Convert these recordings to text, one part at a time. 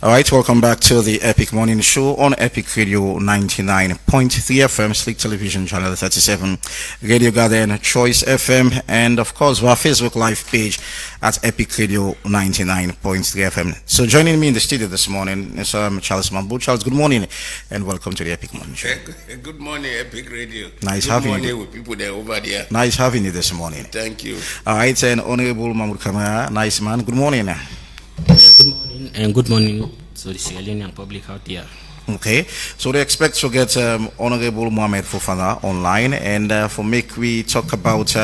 All right, welcome back to the Epic Morning Show on Epic Radio 99.3 FM, Slick Television Channel 37, Radio Garden, Choice FM, and of course our Facebook Live page at Epic Radio 99.3 FM. So joining me in the studio this morning is Charles Mamoud. Charles, good morning and welcome to the Epic Morning Show. Good morning, Epic Radio. Nice having you. Good morning with people there over there. Nice having you this morning. Thank you. All right, and Honorable Mamoud Kamara, nice man. Good morning. Yeah, good morning and good morning to the Sierra Leonean public out there. Okay, so they expect to get Honorable Mohamed Fofana online, and for make we talk about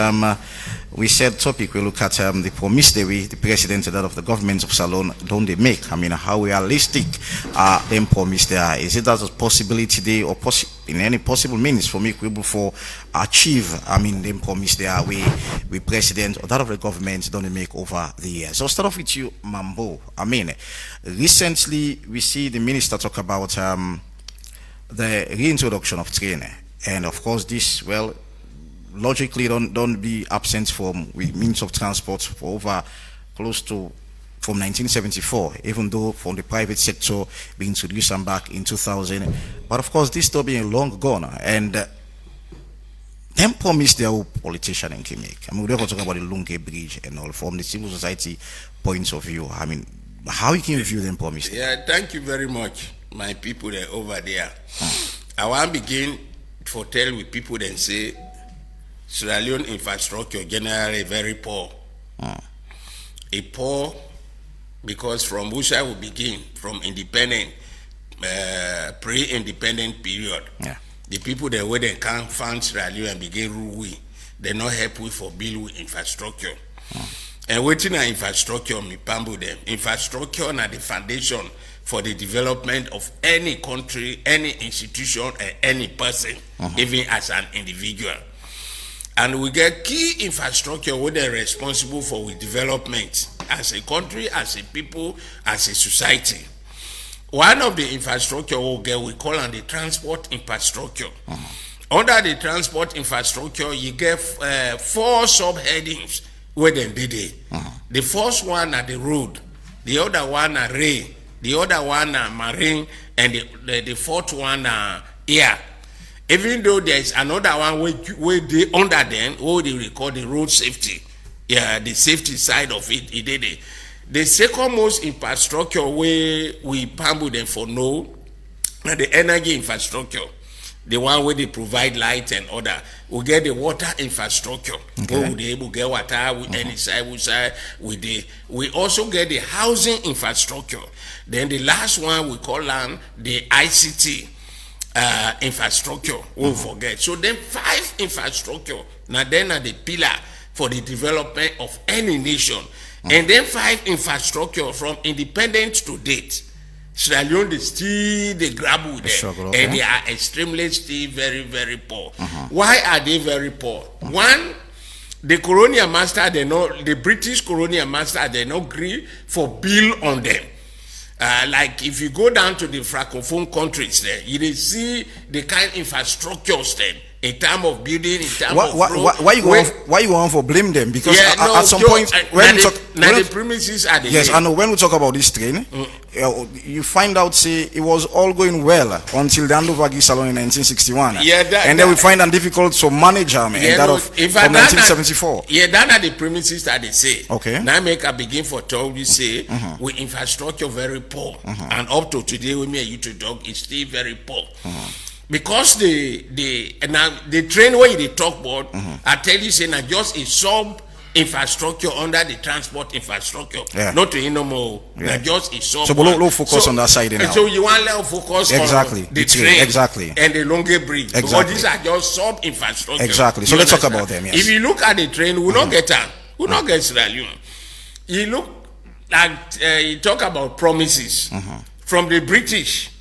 we said topic we look at the promise the president and that of the government of Salon don't they make. I mean, how realistic are them promise there? Is it that a possibility today or in any possible means for me we able for achieve? I mean, them promise there we president or that of the government don't they make over the years. So I'll start off with you, Mambo. I mean, recently we see the minister talk about the reintroduction of train, and of course this logically don't be absent from means of transport for over close to from 1974, even though from the private sector being introduced and back in 2000. But of course this still being long gone, and them promise their own politician and can make. I mean, we're talking about the Lunge Bridge and all from the civil society points of view. I mean, how you can review them promise? Yeah, thank you very much, my people there over there. I want to begin for tell with people then say Sierra Leone infrastructure generally very poor. A poor because from which I will begin from independent, pre-independent period. Yeah. The people that where they can't fund Sierra Leone and begin rule, they not help with for build with infrastructure. And waiting on infrastructure, me pambo them. Infrastructure are the foundation for the development of any country, any institution, and any person, even as an individual. And we get key infrastructure where they're responsible for with development as a country, as a people, as a society. One of the infrastructure we call on the transport infrastructure. Under the transport infrastructure, you get 4 subheadings where they did it. The first one are the road, the other one are rail, the other one are marine, and the fourth one are air. Even though there is another one where they under them, where they record the road safety, the safety side of it, it did it. The second most infrastructure where we pambo them for the energy infrastructure, the one where they provide light and other. We get the water infrastructure, where we able to get water with any side, we also get the housing infrastructure. Then the last one we call on the ICT. Infrastructure, we'll forget. So then 5 infrastructure, now then are the pillar for the development of any nation. And then 5 infrastructure from independence to date. Sierra Leone they still they grab with them. And they are extremely still very, very poor. Why are they very poor? One, the colonial master, the British colonial master, they not agree for bill on them. Like if you go down to the Francophone countries there, you see the kind of infrastructures then in terms of building, in terms of why you want for blame them? Because at some point when the premises are the yes, I know when we talk about this train, you find out say it was all going well until the handover of Salon in 1961. And then we find it difficult to manage them from 1974. Yeah, that are the premises that they say. Okay. Now make a begin for talk we say with infrastructure very poor. And up to today when me and you to talk is still very poor. Because the train where they talk about, I tell you, say, not just a sub infrastructure under the transport infrastructure, not to no more. Not just a sub. So we'll focus on that side now. So you want to focus on the train, and the longer bridge, because these are just sub infrastructure. Exactly. So let's talk about them. Yes. If you look at the train, we not get them. We not get Sierra Leone. You look like you talk about promises from the British,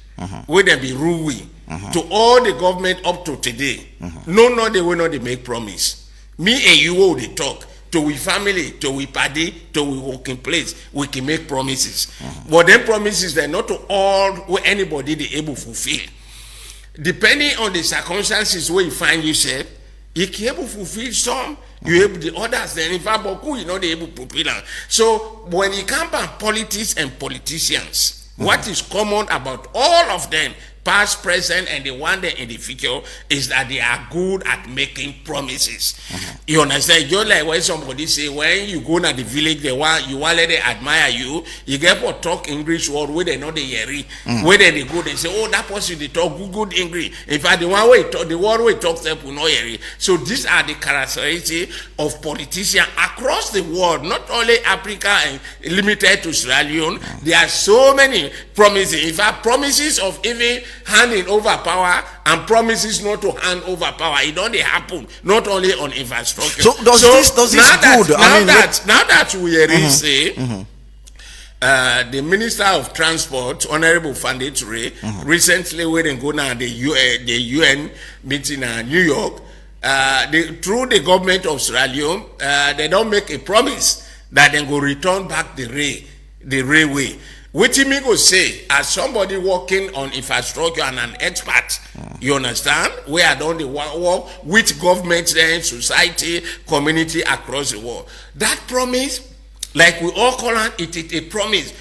where they be ruling. To all the government up to today, no, they will not they make promise. Me and you will they talk to we family, to we party, to we working place. We can make promises, but then promises they're not to all where anybody they able to fulfill. Depending on the circumstances where you find yourself, you can able to fulfill some, you able the others. Then if I'm you know they able to fulfill. So when you come back politics and politicians, What is common about all of them, past, present, and the one day in the future, is that they are good at making promises. You understand? Just like when somebody say, when you go to the village, you want let them admire you. You get to talk English word where they know the yeri. Where they go, they say, oh, that person they talk good English. In fact, the one way talk, the word we talk them will know yeri. So these are the characteristics of politicians across the world, not only Africa and limited to Sierra Leone. There are so many promises. In fact, promises of even handing over power and promises not to hand over power. It only happen not only on infrastructure. So does this good? Now that we already say the Minister of Transport, Honorable Fandeture, recently when they go now the UN meeting in New York, through the government of Sierra Leone, they don't make a promise that they go return back the railway. What me go say, as somebody working on infrastructure and an expert, you understand, we are done the work with government and society, community across the world. That promise, like we all call it a promise.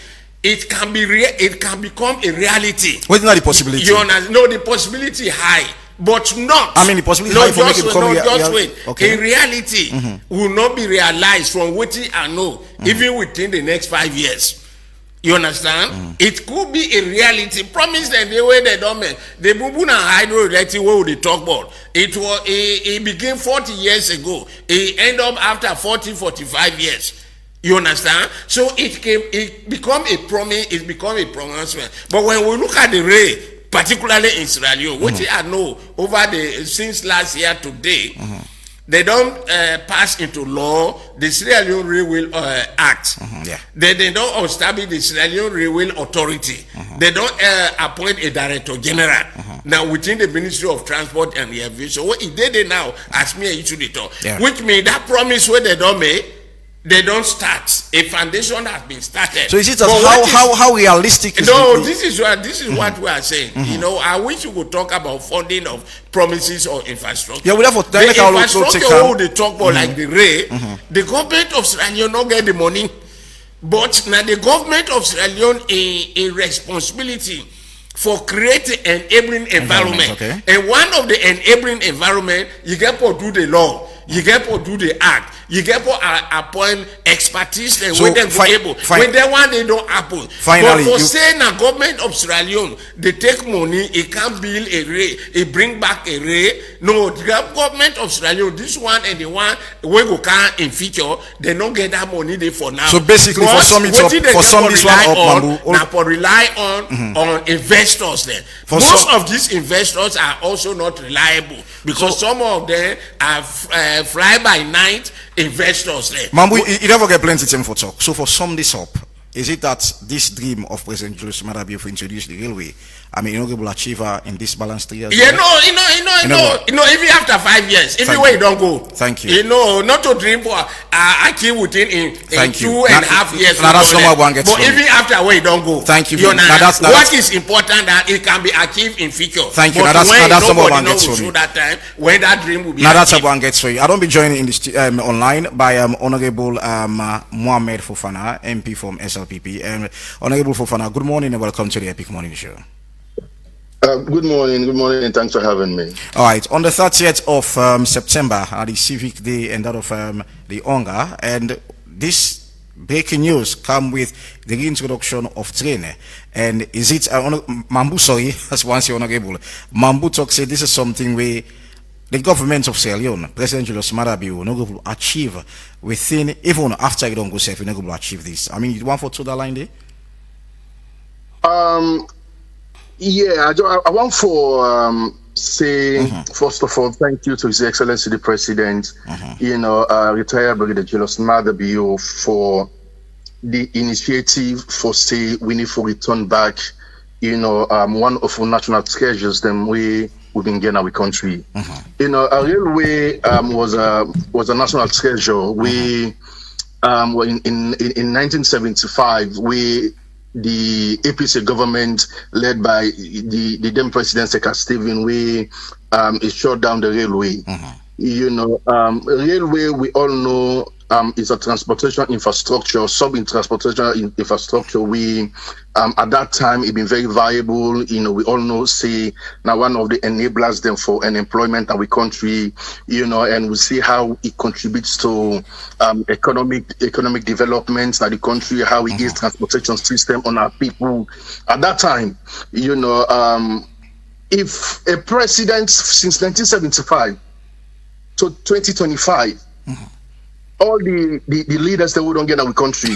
It can be it can become a reality. What's not the possibility? You understand? No, the possibility high, but not. I mean, the possibility high for making it become just wait. Okay. In reality, will not be realized from what I know, even within the next 5 years. You understand? It could be a reality. Promise them the way they don't make. The Bubu and hydroelectric what they talk about. It began 40 years ago. It end up after 40, 45 years. You understand? So it become a promise. It become a pronouncement. But when we look at the rail, particularly in Sierra Leone, which I know since last year today. They don't pass into law the Sierra Leone Railway Act. They don't establish the Sierra Leone Railway Authority. They don't appoint a director general. Now within the Ministry of Transport and Aviation. So what if they now ask me a issue to talk, which means that promise where they don't make. They don't start. A foundation has been started. So is it how realistic is no, this is what we are saying. You know, I wish you would talk about funding of promises or infrastructure. Yeah, we have the infrastructure who they talk about like the rail, the government of Sierra Leone not get the money. But now the government of Sierra Leone a responsibility for creating an enabling environment. And one of the enabling environment, you get to do the law, you get to do the act. You get to appoint expertise and when they go able. When they want, they don't happen. But for saying a government of Sierra Leone, they take money, it can't build a ray, it bring back a ray. No, the government of Sierra Leone, this one and the one we go can in future, they don't get that money there for now. So basically, for some this one now for rely on investors then. Most of these investors are also not reliable because some of them are fly by night. Investors there. Mamoud, you never get plenty time for talk. So for sum this up, is it that this dream of President Julius Maada Bio to introduce the railway, I mean, you're able to achieve in this balanced 3 years? Yeah, even after 5 years, even when you don't go. Thank you. You know, not to dream for achieve within in 2.5 years. Now that's not what but even after when you don't go. Thank you. What is important that it can be achieved in future. Thank you. But now that's what one gets for me. That time when that dream will be. Now that's what one gets for you. I don't be joining in this online by Honorable Mohamed Fofana, MP from SLPP. Honorable Fofana, good morning and welcome to the Epic Morning Show. Good morning, and thanks for having me. All right, on the 30th of September, the Civic Day and that of the Onga, and this breaking news come with the reintroduction of train. And is it, Mambu, sorry, as once you're honorable, Mambu talk say this is something where the government of Sierra Leone, President Julius Maada Bio, not going to achieve within, even after you don't go safe, you're not going to achieve this. I mean, you want for to that line there? Yeah, I want for say first of all, thank you to His Excellency the President, retired Brigadier Julius Maada Bio for the initiative for say we need to return back, one of our national treasures them we've been getting our country. A railway was a national treasure. We in 1975 the APC government, led by the then President Seka Stephen, shut down the railway. Railway, we all know, is a transportation infrastructure, transportation infrastructure. We at that time it been very viable. We all know, say now one of the enablers them for unemployment in our country, and we see how it contributes to economic development in the country, how it is transportation system on our people. At that time, if a president since 1975 to 2025, all the leaders that we don't get in our country,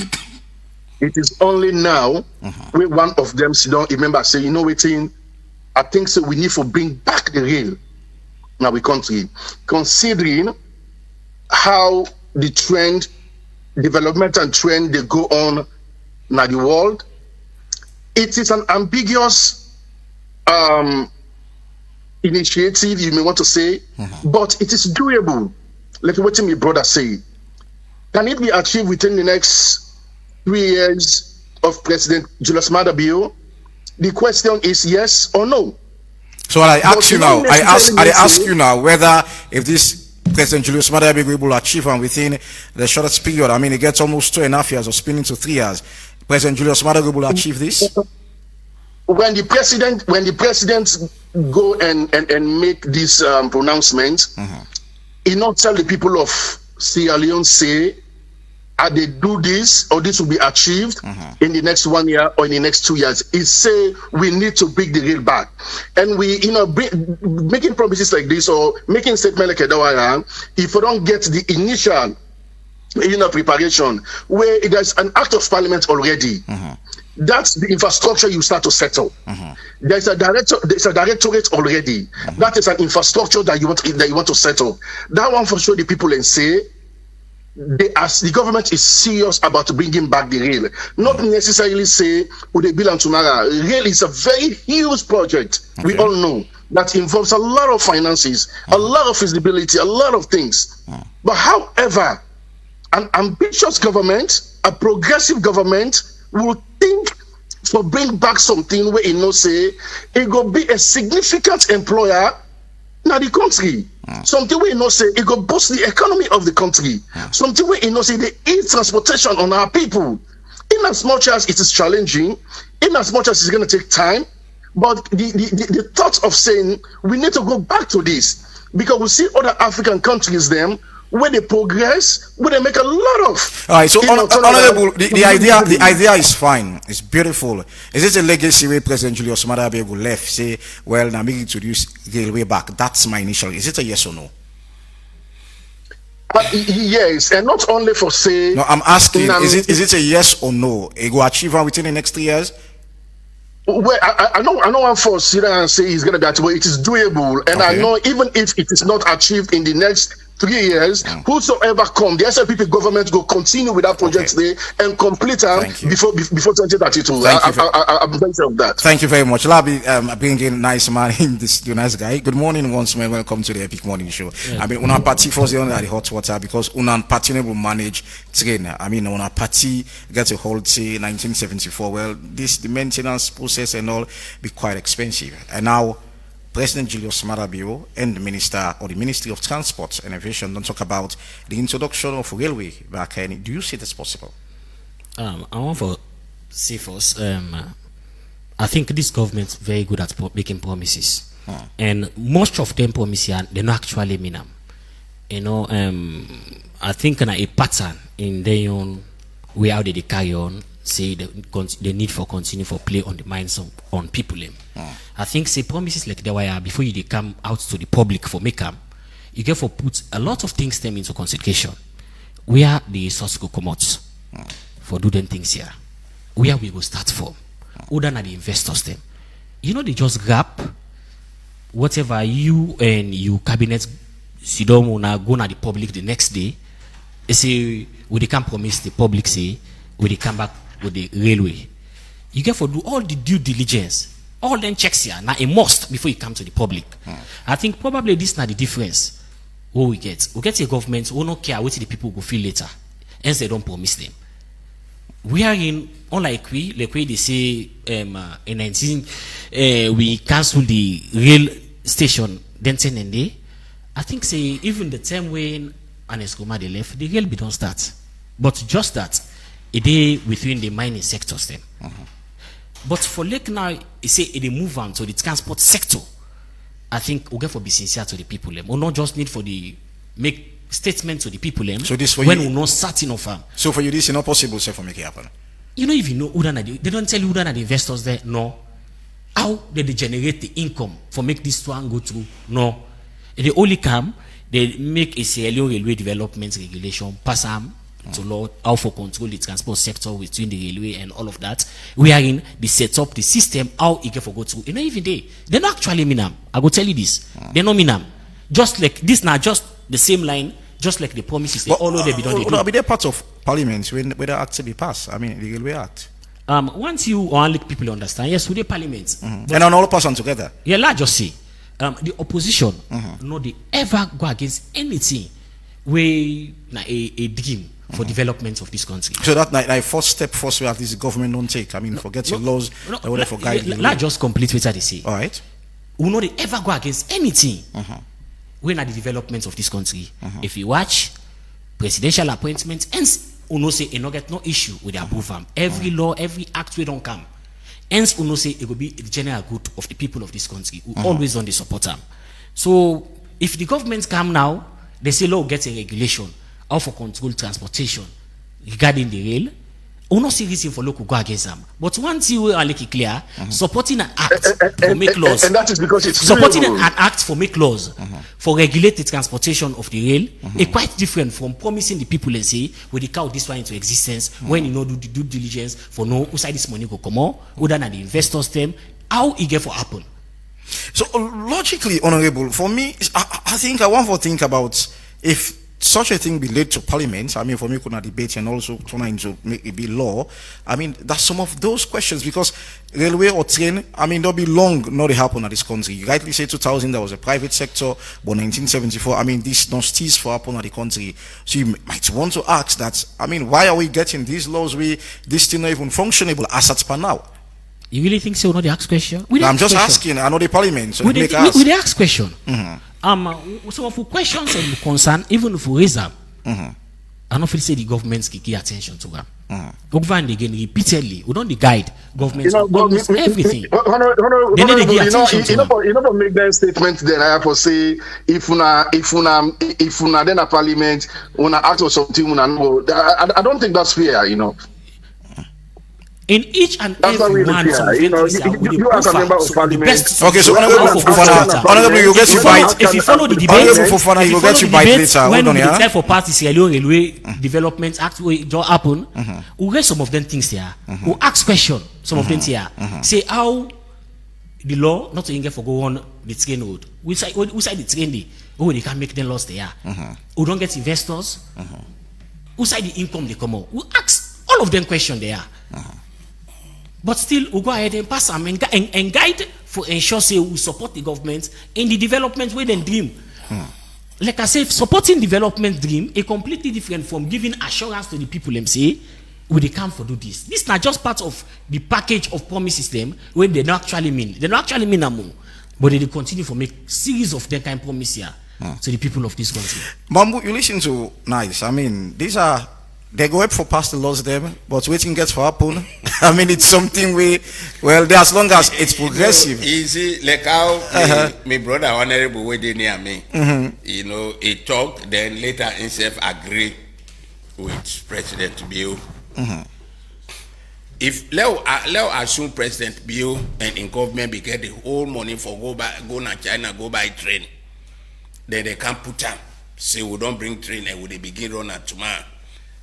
it is only now where one of them sit down, remember, say, waiting, I think so we need to bring back the rail in our country, considering how the trend, developmental trend, they go on in the world. It is an ambiguous initiative, you may want to say, but it is doable. Like what my brother say. Can it be achieved within the next 3 years of President Julius Maada Bio? The question is yes or no. So I ask you now, I ask you now whether if this President Julius Maada Bio will achieve and within the shortest period, I mean it gets almost 2.5 years or spinning to 3 years, President Julius Maada Bio will achieve this? When the president go and make this pronouncement, he not tell the people of Sierra Leone, say, they do this or this will be achieved in the next 1 year or in the next 2 years. He say we need to bring the rail back, and we making promises like this or making statement like that. If we don't get the initial preparation where there's an act of parliament already, that's the infrastructure you start to settle. There's a directorate already. That is an infrastructure that you want to settle. That one for sure the people and say the government is serious about bringing back the rail. Not necessarily say Udebil and Tumara. Rail is a very huge project. We all know that involves a lot of finances, a lot of feasibility, a lot of things. But however, an ambitious government, a progressive government will think for bring back something where say it go be a significant employer in the country. Something where say it go boost the economy of the country. Something where say the ease transportation on our people. In as much as it is challenging, in as much as it's going to take time, but the thought of saying we need to go back to this, because we see other African countries them where they progress, where they make a lot of. All right, so honorable, the idea is fine, it's beautiful. Is this a legacy where President Julius Maada Bio left? Say, well, now me introduce railway back. That's my initial. Is it a yes or no? Yes, and not only for say. No, I'm asking. Is it a yes or no? It will achieve within the next 3 years? Well, I know one for sit and say it's gonna be achievable. It is doable, and I know even if it is not achieved in the next 3 years, whosoever come, the SLPP government will continue with that project there and complete them before 2032. I'm very sure of that. Thank you very much. Labi, bringing nice man in this nice guy. Good morning once more. Welcome to the Epic Morning Show. I mean, una party first on the hot water because una party will manage train. I mean, una party get a hold say 1974. Well, the maintenance process and all be quite expensive, and now President Julius Maada Bio and the Minister or the Ministry of Transport and Aviation don't talk about the introduction of railway back. Do you see this possible? I want to say first, I think this government's very good at making promises, and most of them promises they don't actually mean them. I think a pattern in their own way how they carry on. Say the need for continue for play on the minds on people. I think say promises like that why before you they come out to the public for make them, you get for put a lot of things them into consideration. Where the source go come out for doing things here, where we will start from, other than the investors them. They just grab whatever you and you cabinet sit down go na the public the next day. They say we they can promise the public say we they come back with the railway. You get for do all the due diligence, all them checks here now a must before you come to the public. I think probably this is not the difference. What we get a government who don't care what the people go feel later, hence they don't promise them. We are in unlike like they say in 19 we cancel the rail station then 10 and day. I think say even the time when and Escoma they left, the rail be don't start. But just that, a day within the mining sectors them. But for Lake now, it say it move on to the transport sector. I think we get for be sincere to the people them. We not just need for the make statement to the people them. So this for when you, we not certain of them. So for you, this is not possible, say, for make it happen. You know, if you know who they don't tell you who the investors there. No. How they generate the income for make this one go through? No. They only come, they make a CLO railway development regulation, pass them to law, how for control the transport sector between the railway and all of that. We are in the set up the system, how it can for go through. You know, even they don't actually mean them. I will tell you this. They don't mean them. Just like this now, just the same line, just like the promises. They all know they be done. Will be there part of parliament when the act to be passed? I mean, the railway act. Once you only people understand, yes, with the parliament. And on all person together. Yeah, let's just say the opposition no they ever go against anything where a dream for development of this country. So that like first step first way at least the government don't take. I mean, forget your laws or whatever for guide you. Let's just complete what they say. All right. We know they ever go against anything when at the development of this country. If you watch presidential appointments, hence uno say it no get no issue with the approval. Every law, every act we don't come. Hence uno say it will be the general good of the people of this country who always on the support them. So if the government come now, they say law gets a regulation how for control transportation regarding the rail. We no see reason for local go against them. But once you are like it clear, supporting an act for make laws, and that is because it's supporting an act for make laws for regulate the transportation of the rail, is quite different from promising the people and say we dey count this one into existence when you know do the due diligence for know who side this money go come out, other than the investors them, how it get for happen. So logically, honorable, for me, I think I want to think about if such a thing be laid to parliament. I mean, for me, could not debate and also trying to make it be law. I mean, that's some of those questions because railway or train, I mean, there'll be long not happen at this country. You rightly say 2000 there was a private sector, but 1974, I mean, this don't cease for happen at the country. So you might want to ask that. I mean, why are we getting these laws? This thing not even functionable as at per now. You really think so? Not the ask question. I'm just asking. I know the parliament. So we the ask question. Some of the questions and concern, even if we raise them, I don't feel say the government's key attention to them. Over and again, repeatedly, we don't guide governments almost everything. They need to give attention to them. You know, make that statement. Then I have to say, if una then a parliament, una act or something, una no. I don't think that's fair. You know. In each and every one of them, you as a member of parliament. Okay, so honorable, you get to bite. If you follow the debate, you get to bite later. When we declare for parties, railway development act will just happen. We get some of them things here. We ask question. Some of them here say how the law not to get for go on the train road. We say the train day. Oh, they can make them lost there. We don't get investors. Who side the income they come out? We ask all of them question there. But still, we go ahead and pass them and guide for ensure say we support the government in the development where they dream. Like I said, supporting development dream is completely different from giving assurance to the people and say, we they come for do this. This is not just part of the package of promises them when they don't actually mean. They don't actually mean more, but they continue to make series of that kind of promise here to the people of this country. Mamoud, you listen to nice. I mean, they go up for past the laws them, but waiting gets for happen. I mean, it's something as long as it's progressive. Easy, like how my brother honorable way they near me. You know, he talk, then later himself agree with President Bill. If Leo assume President Bill and in government be get the whole money for go to China, go by train, then they can't put them. Say we don't bring train and we begin run at tomorrow.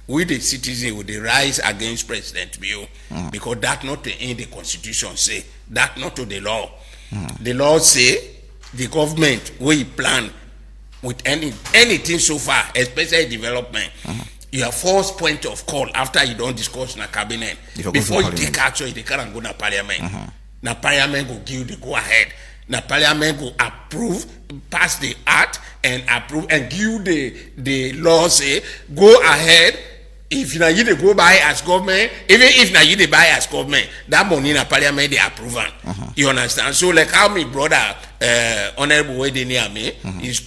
We the citizen would rise against President Bill because that not in the constitution say that not to the law. The law say the government we plan with anything so far, especially development. Your first point of call after you don't discuss in a cabinet before you take action, you can't go to parliament. Now parliament will give the go ahead. Now parliament will approve, pass the act and approve and give the law say go ahead. if na you dey go buy as government, even if na you dey buy as government, that money na parliament dey approve am. You understand? So like how my brother honorable wey dey near me is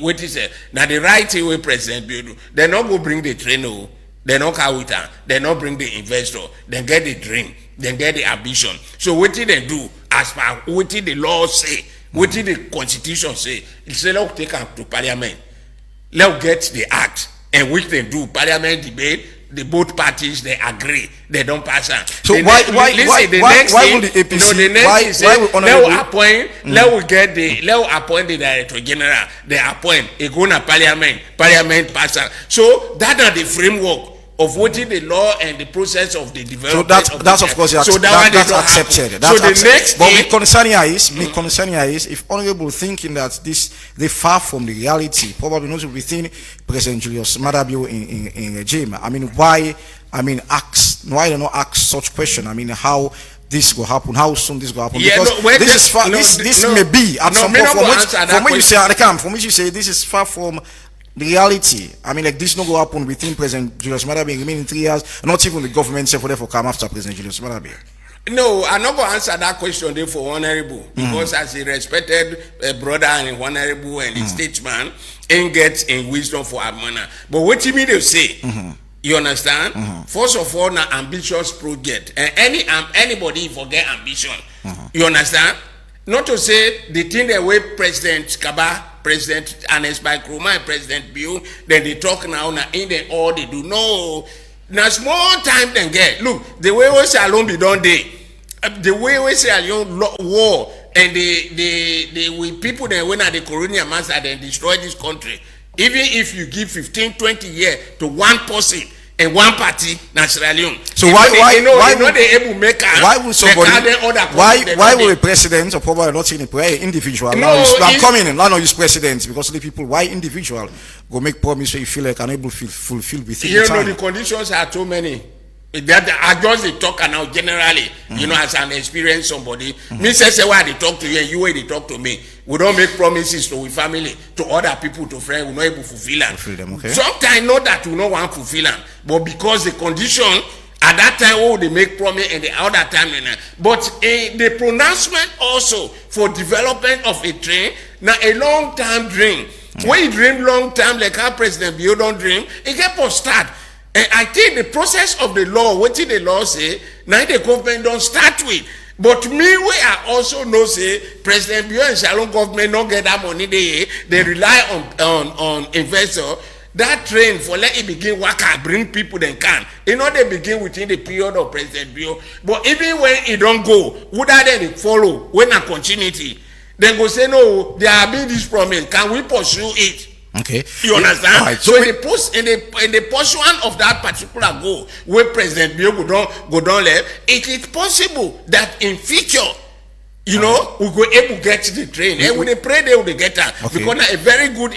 what is it? Now the right way president build, they not go bring the train, oh, they not carry it, they not bring the investor, then get the dream, then get the ambition. So what did they do as per what did the law say, what did the constitution say? It say let's take am to parliament, let's get the act, and which they do parliament debate. The both parties they agree, they don't pass on. So why will the APC? Let we appoint the director general. They appoint. It go to parliament pass on. So that are the framework of what is the law and the process of the development. So that's of course that's accepted. That's so the next but my concern here is if honorable thinking that they far from the reality, probably not within President Julius Madabio in regime. I mean why they not ask such question? I mean how this will happen, how soon this will happen? Yeah, because this may be at some point from which you say this is far from the reality. I mean, like this not go happen within President Julius Madabio remaining 3 years, not even the government say for therefore come after President Julius Madabio. No, I'm not going to answer that question there for honorable because as a respected brother and honorable and statesman, ain't get in wisdom for our manner. But what you mean to say? You understand? First of all, an ambitious project, and anybody forget ambition. You understand? Not to say the thing that way President Kaba, President Anes Bakroma, and President Bill, then they talk now, in the all they do. No, now small time then get. Look, the way we say alone be done day. The way we say alone war and the people that went at the colonial master and destroy this country. Even if you give 15, 20 years to one person and one party, Sierra Leone. So why will a president or probably not in a individual now use presidents because the people why individual go make promise so you feel like unable to fulfill within you time. Know the conditions are too many. That I just they talk now generally, you know, as an experienced somebody. Me say why they talk to you and you way they talk to me. We don't make promises to we family, to other people, to friends. We not able to fulfill them. Okay. Sometimes know that we not want to fulfill them, but because the condition at that time, they make promise and the other time, but the pronouncement also for development of a train now a long time dream. When you dream long time, like our President Bio don't dream, it get for start. And I think the process of the law, what did the law say, now the government don't start with. But me, we are also no say, President Bio and Shalom government don't get that money, they rely on investor. That train for let it begin work and bring people then can. You know they begin within the period of President Bio. But even when it don't go, would that then follow when a continuity? Then go say no, there have been this promise. Can we pursue it? Okay. You understand? Right. So in the pursuant of that particular goal, where President Bio go down left, it is possible that in future, you know, we go able to get the train. And when they pray, they will get that. Okay. Because a very good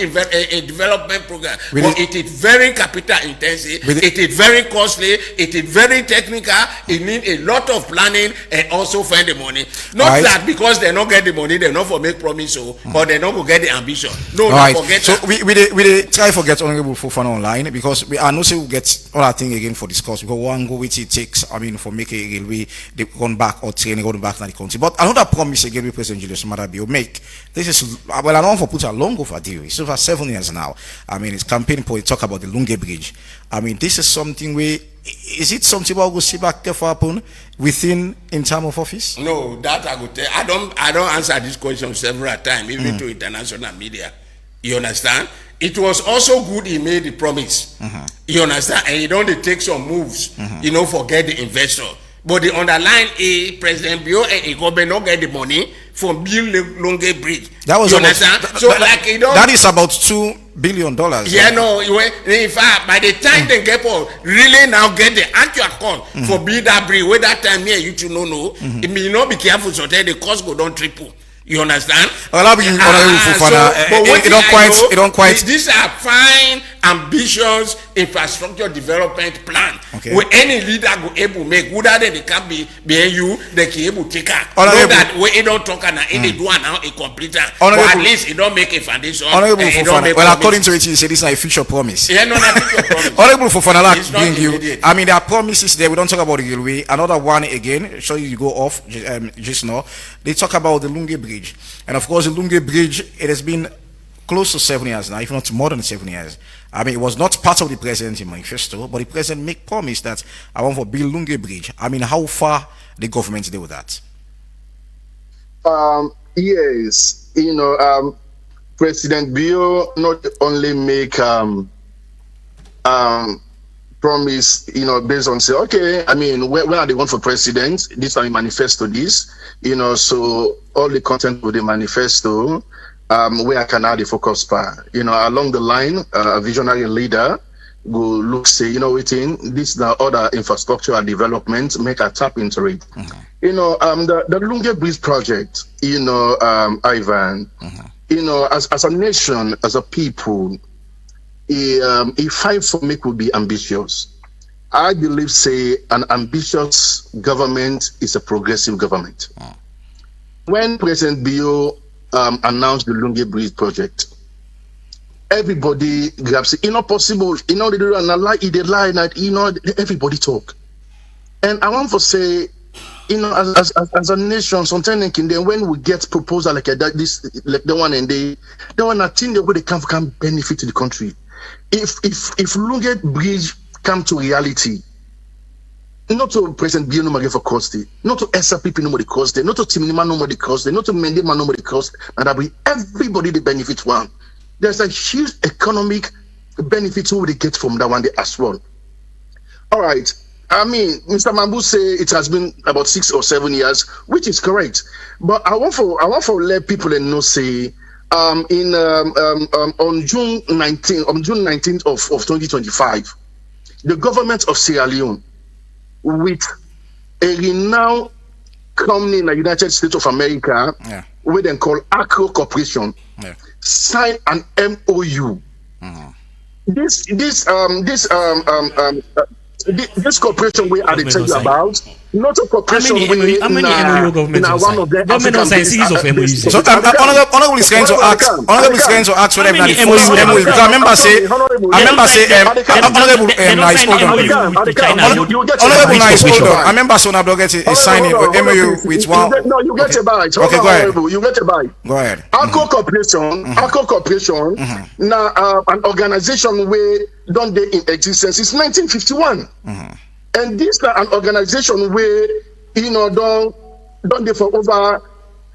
development program. But it is very capital intensive. It is very costly. It is very technical. It needs a lot of planning and also find the money. Not that because they don't get the money, they not for make promise or they not go get the ambition. No, right. Forget so that. we try to get Honorable Fofana online because we are not say we get all that thing again for discuss because one go which it takes, I mean, for making a railway, they run back or train going back to the country. But another promise again with President Julius Madabio make this is well I don't for put a long overdue. It's over 7 years now. I mean it's campaign for talk about the Lunge Bridge. I mean this is something where is it something about go see back for happen within in term of office? No, that I would tell. I don't answer this question several times, even to international media. You understand? It was also good he made the promise. You understand? And he don't take some moves, you know, forget the investor. But the underline is President Bio and a government not get the money from build Longe Bridge. That was you understand? So like you know, that is about $2 billion. Yeah, no. In fact, by the time they get really now get the actual cost for build that bridge, where that time here you to know, it may not be careful so that the cost go down triple. You understand? Well, it don't quite. These are fine ambitious infrastructure development plan. Okay. Where any leader go able make, whether they can be you, they can able take care. Know Honorable- that where it don't talk and it do now a completer. But Honorable- at least it don't make a foundation. Honorable and it don't Fofana, make well, according promises. to it, you say this is a future promise. Yeah, no, not future promise. Honorable Fofana, like It's not bring you. immediate. I mean, there are promises there. We don't talk about the railway. Another one again. Show you go off just now. They talk about the Lunge Bridge, and of course, the Lunge Bridge. It has been close to 7 years now, if not more than 7 years. I mean, it was not part of the president's manifesto, but the president make promise that I want to build Lunge Bridge. I mean, how far the government deal with that? Yes, President Bio not only make promise, based on say, okay, I mean, when are they going for president? This are manifesto this, so all the content of the manifesto, where can I the focus par, along the line, a visionary leader go look, say, this the other infrastructure and development, make a tap into it. The Lunge Bridge project, Ivan, as a nation, as a people, a fight for me could be ambitious. I believe, say, an ambitious government is a progressive government. When President Bio announced the Lunge Bridge project, everybody grabs it. Possible. They do a lie, they lie, everybody talk. And I want to say, as a nation, sometimes when we get proposal like that, this like the one and the one I think the way they can benefit to the country. If Lunge Bridge come to reality, not to President Bio no for cost, not to SRPP no the cost, not to Timinima no the cost, not to Mendema no the cost, and that be everybody the benefit one. There's a huge economic benefit who they get from that one day as well. All right. I mean, Mr. Mamoud say it has been about 6 or 7 years, which is correct. But I want to let people know, say, on June 19th of 2025, the government of Sierra Leone, with a renowned company in the United States of America, we then call Acro Corporation, signed an MOU. This corporation we are tell you about, not a corporation How many MOU government one of the government has signed series of MOUs. So honorable is going to ask. Honorable is going to ask whether How many that first MOU? MOU. Because I remember say. Honorable nice. Hold on. Honorable nice. Hold on. I remember so now get a signing of MOU with one. No, you get a bite. Okay, go ahead. You get a bite. Go ahead. Acro Corporation, now an organization where don't they in existence since 1951, and this is an organization where don't they for over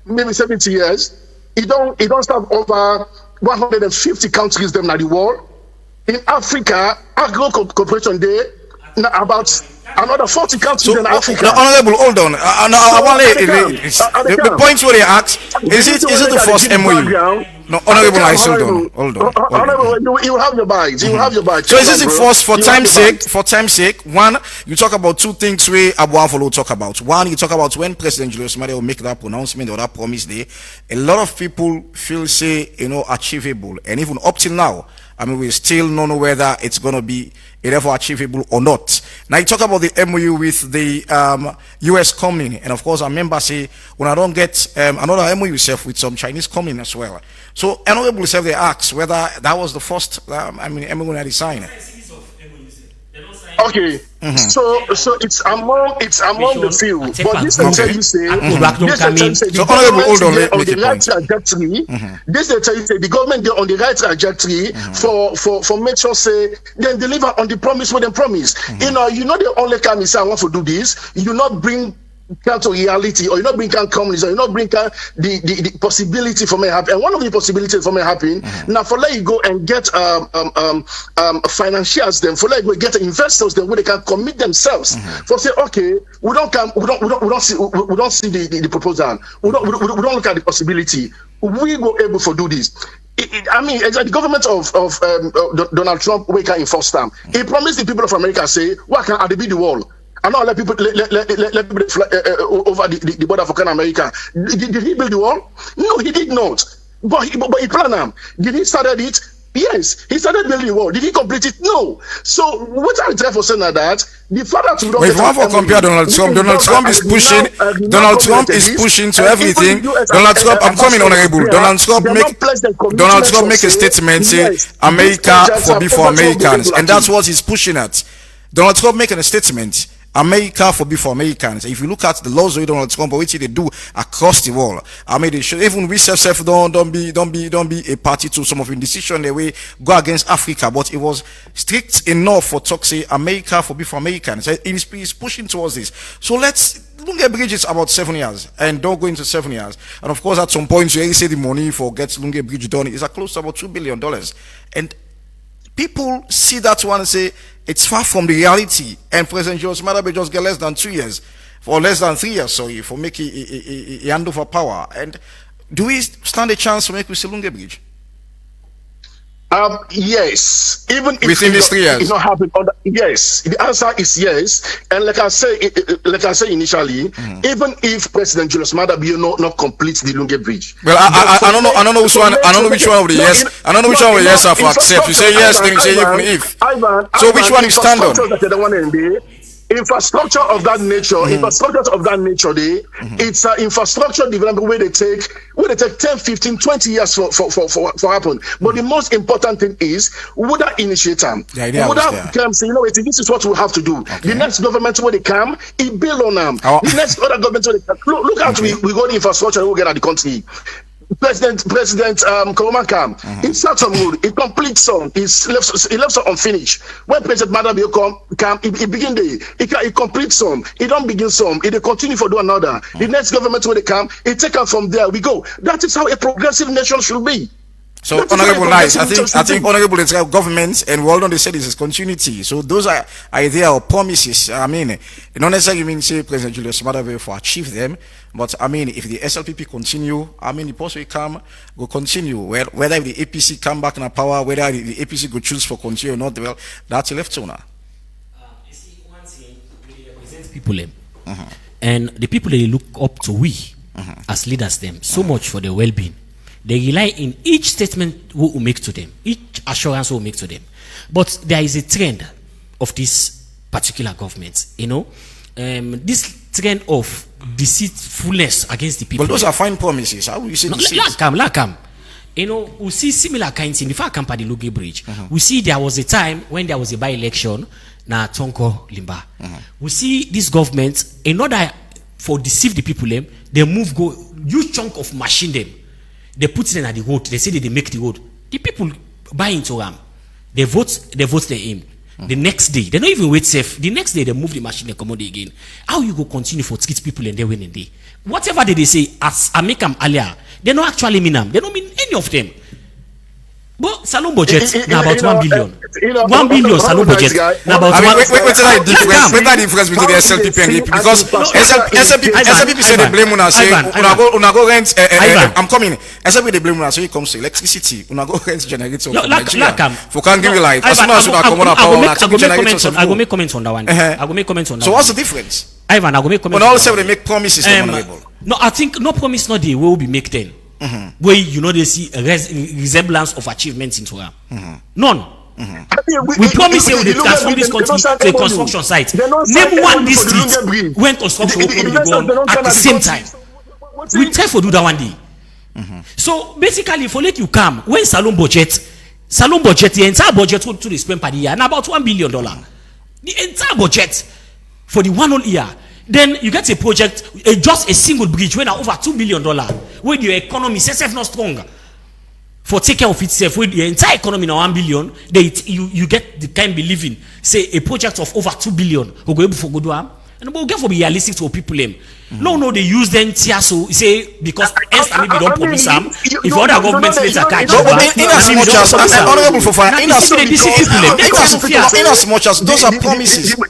maybe 70 years. It don't serve over 150 countries them in the world. In Africa, Agro Corporation there about another 40 countries in Africa. Honorable, hold on. I want the points where they ask. Is it the first MOU? No, honorable, hold on. Honorable, you have your bites. You have your bites. So is this the first for time's sake? For time's sake, one, you talk about two things we Abuafolo talk about. One, you talk about when President Julius Maade will make that pronouncement or that promise day. A lot of people feel say achievable, and even up till now, I mean, we still don't know whether it's going to be ever achievable or not. Now, you talk about the MOU with the U.S. company, and of course, our members say, when I don't get another MOU with some Chinese company as well. So, honorable self, they ask whether that was the first, MOU that they signed. Okay, so it's among the few, but this is tell you say So honorable, hold on, on the right trajectory. This is tell you say the government they on the right trajectory for make sure say they deliver on the promise what they promise. You know the only time you say I want to do this, you not bring come to reality, or you not bring can communism, or you not bring can the possibility for me happen. And one of the possibilities for me happen now for let you go and get financiers them, for let you go get investors them where they can commit themselves. For say okay, we don't see the proposal, we don't look at the possibility. We go able to do this. I mean, the government of Donald Trump we can enforce them. He promised the people of America say, what can I be the wall? I know let people fly over the border for Canada, America. Did he build the wall? No, he did not. But he planned them. Did he started it? Yes, he started building the wall. Did he complete it? No. So what I'm trying to say now that the father to Wait, if one for compare Donald Trump, Donald Trump is pushing. Donald Trump is pushing to everything. Donald Trump, I'm coming, honorable. Donald Trump make a statement say America for Americans, and that's what he's pushing at. Donald Trump making a statement. America for Americans. If you look at the laws of Donald Trump, what they do across the world, I mean, they should, even we self don't be a party to some of the decision the way go against Africa, but it was strict enough for talk say America for Americans. He's pushing towards this. So Lunge Bridge is about 7 years, and don't go into 7 years. And of course, at some point, you say the money for get Lunge Bridge done is close to about $2 billion, and people see that one and say it's far from the reality. And President Julius Maada just get less than 2 years, or less than 3 years, sorry, for making a handover power. And do we stand a chance to make with Lunge Bridge? Yes, even if within these 3 years, it's not happening. Yes, the answer is yes. And like I say initially, even if President Julius Maada not complete the Lunge Bridge. Well, I don't know which one. I don't know which one of the yes. I don't know which one of the yes have accept. You say yes, then you say even if. So which one you stand on? Infrastructure of that nature, it's an infrastructure development where they take 10, 15, 20 years for happen. But the most important thing is would that initiate them? Would that come say, this is what we have to do. Okay. The next government when they come, it build on them. The next other government when they come. Look how we go the infrastructure we get at the country. President Kamara he starts some road, he completes some, he left some unfinished. When President Maada come, he begin there, he completes some, he don't begin some, he continue for do another. The next government when they come, he take out from there, we go. That is how a progressive nation should be. So honorable nice. I think honorable it's governments and we all know they say this is continuity. So those are idea or promises. I mean, not necessarily mean say President Julius Maada will achieve them, but I mean if the SLPP continue, I mean the post will continue. Well, whether the APC come back in power, whether the APC go choose for continue or not, well, that's a left owner. You see, one thing we represent people, and the people they look up to we as leaders them so much for their well-being. They rely in each statement we will make to them, each assurance we will make to them. But there is a trend of this particular government, this trend of deceitfulness against the people. But those are fine promises. How will you say deceit? We see similar kinds in the far camp at the Lunge Bridge. We see there was a time when there was a by-election na Tonko Limba. We see this government, in order for deceive the people, they go huge chunk of machine them. They put them at the road. They say that they make the road. The people buy into them. They vote their aim. The next day, they don't even wait safe. The next day, they move the machine and come out again. How you go continue for treat people and they win in day? Whatever they say, as I make them earlier, they don't actually mean them. They don't mean any of them. But salon budget now about 1 billion. 1 billion salon budget now about 1 billion. What's the difference between the SLPP and the AP? Because SLPP say they blame una say una go rent. I'm coming. SLPP they blame una say it comes to electricity. Una go rent generator from Nigeria. For can't give you light. As soon as you come on power, I go make comments on that one. I go make comments on that. So what's the difference? Ivan, I go make comments. When all say they make promises, no, I think no promise not the way will be make then. Where they see a resemblance of achievements into them. None. We promise you we transform this country to a construction site. Name one district when construction will probably go on at the same time. We try to do that one day. So basically, for let you come when salon budget, the entire budget to be spent per year and about $1 billion. The entire budget for the 1 whole year. Then you get a project, just a single bridge, when over $2 billion, where the economy itself not strong for take care of itself, where the entire economy now $1 billion, you get the kind believing, say a project of over $2 billion, will go able for good one, and we'll get for be realistic to people. No, they use them so say because maybe don't promise them. If other governments later catch in as much as honorable for fire, in as much as those are promises. Well,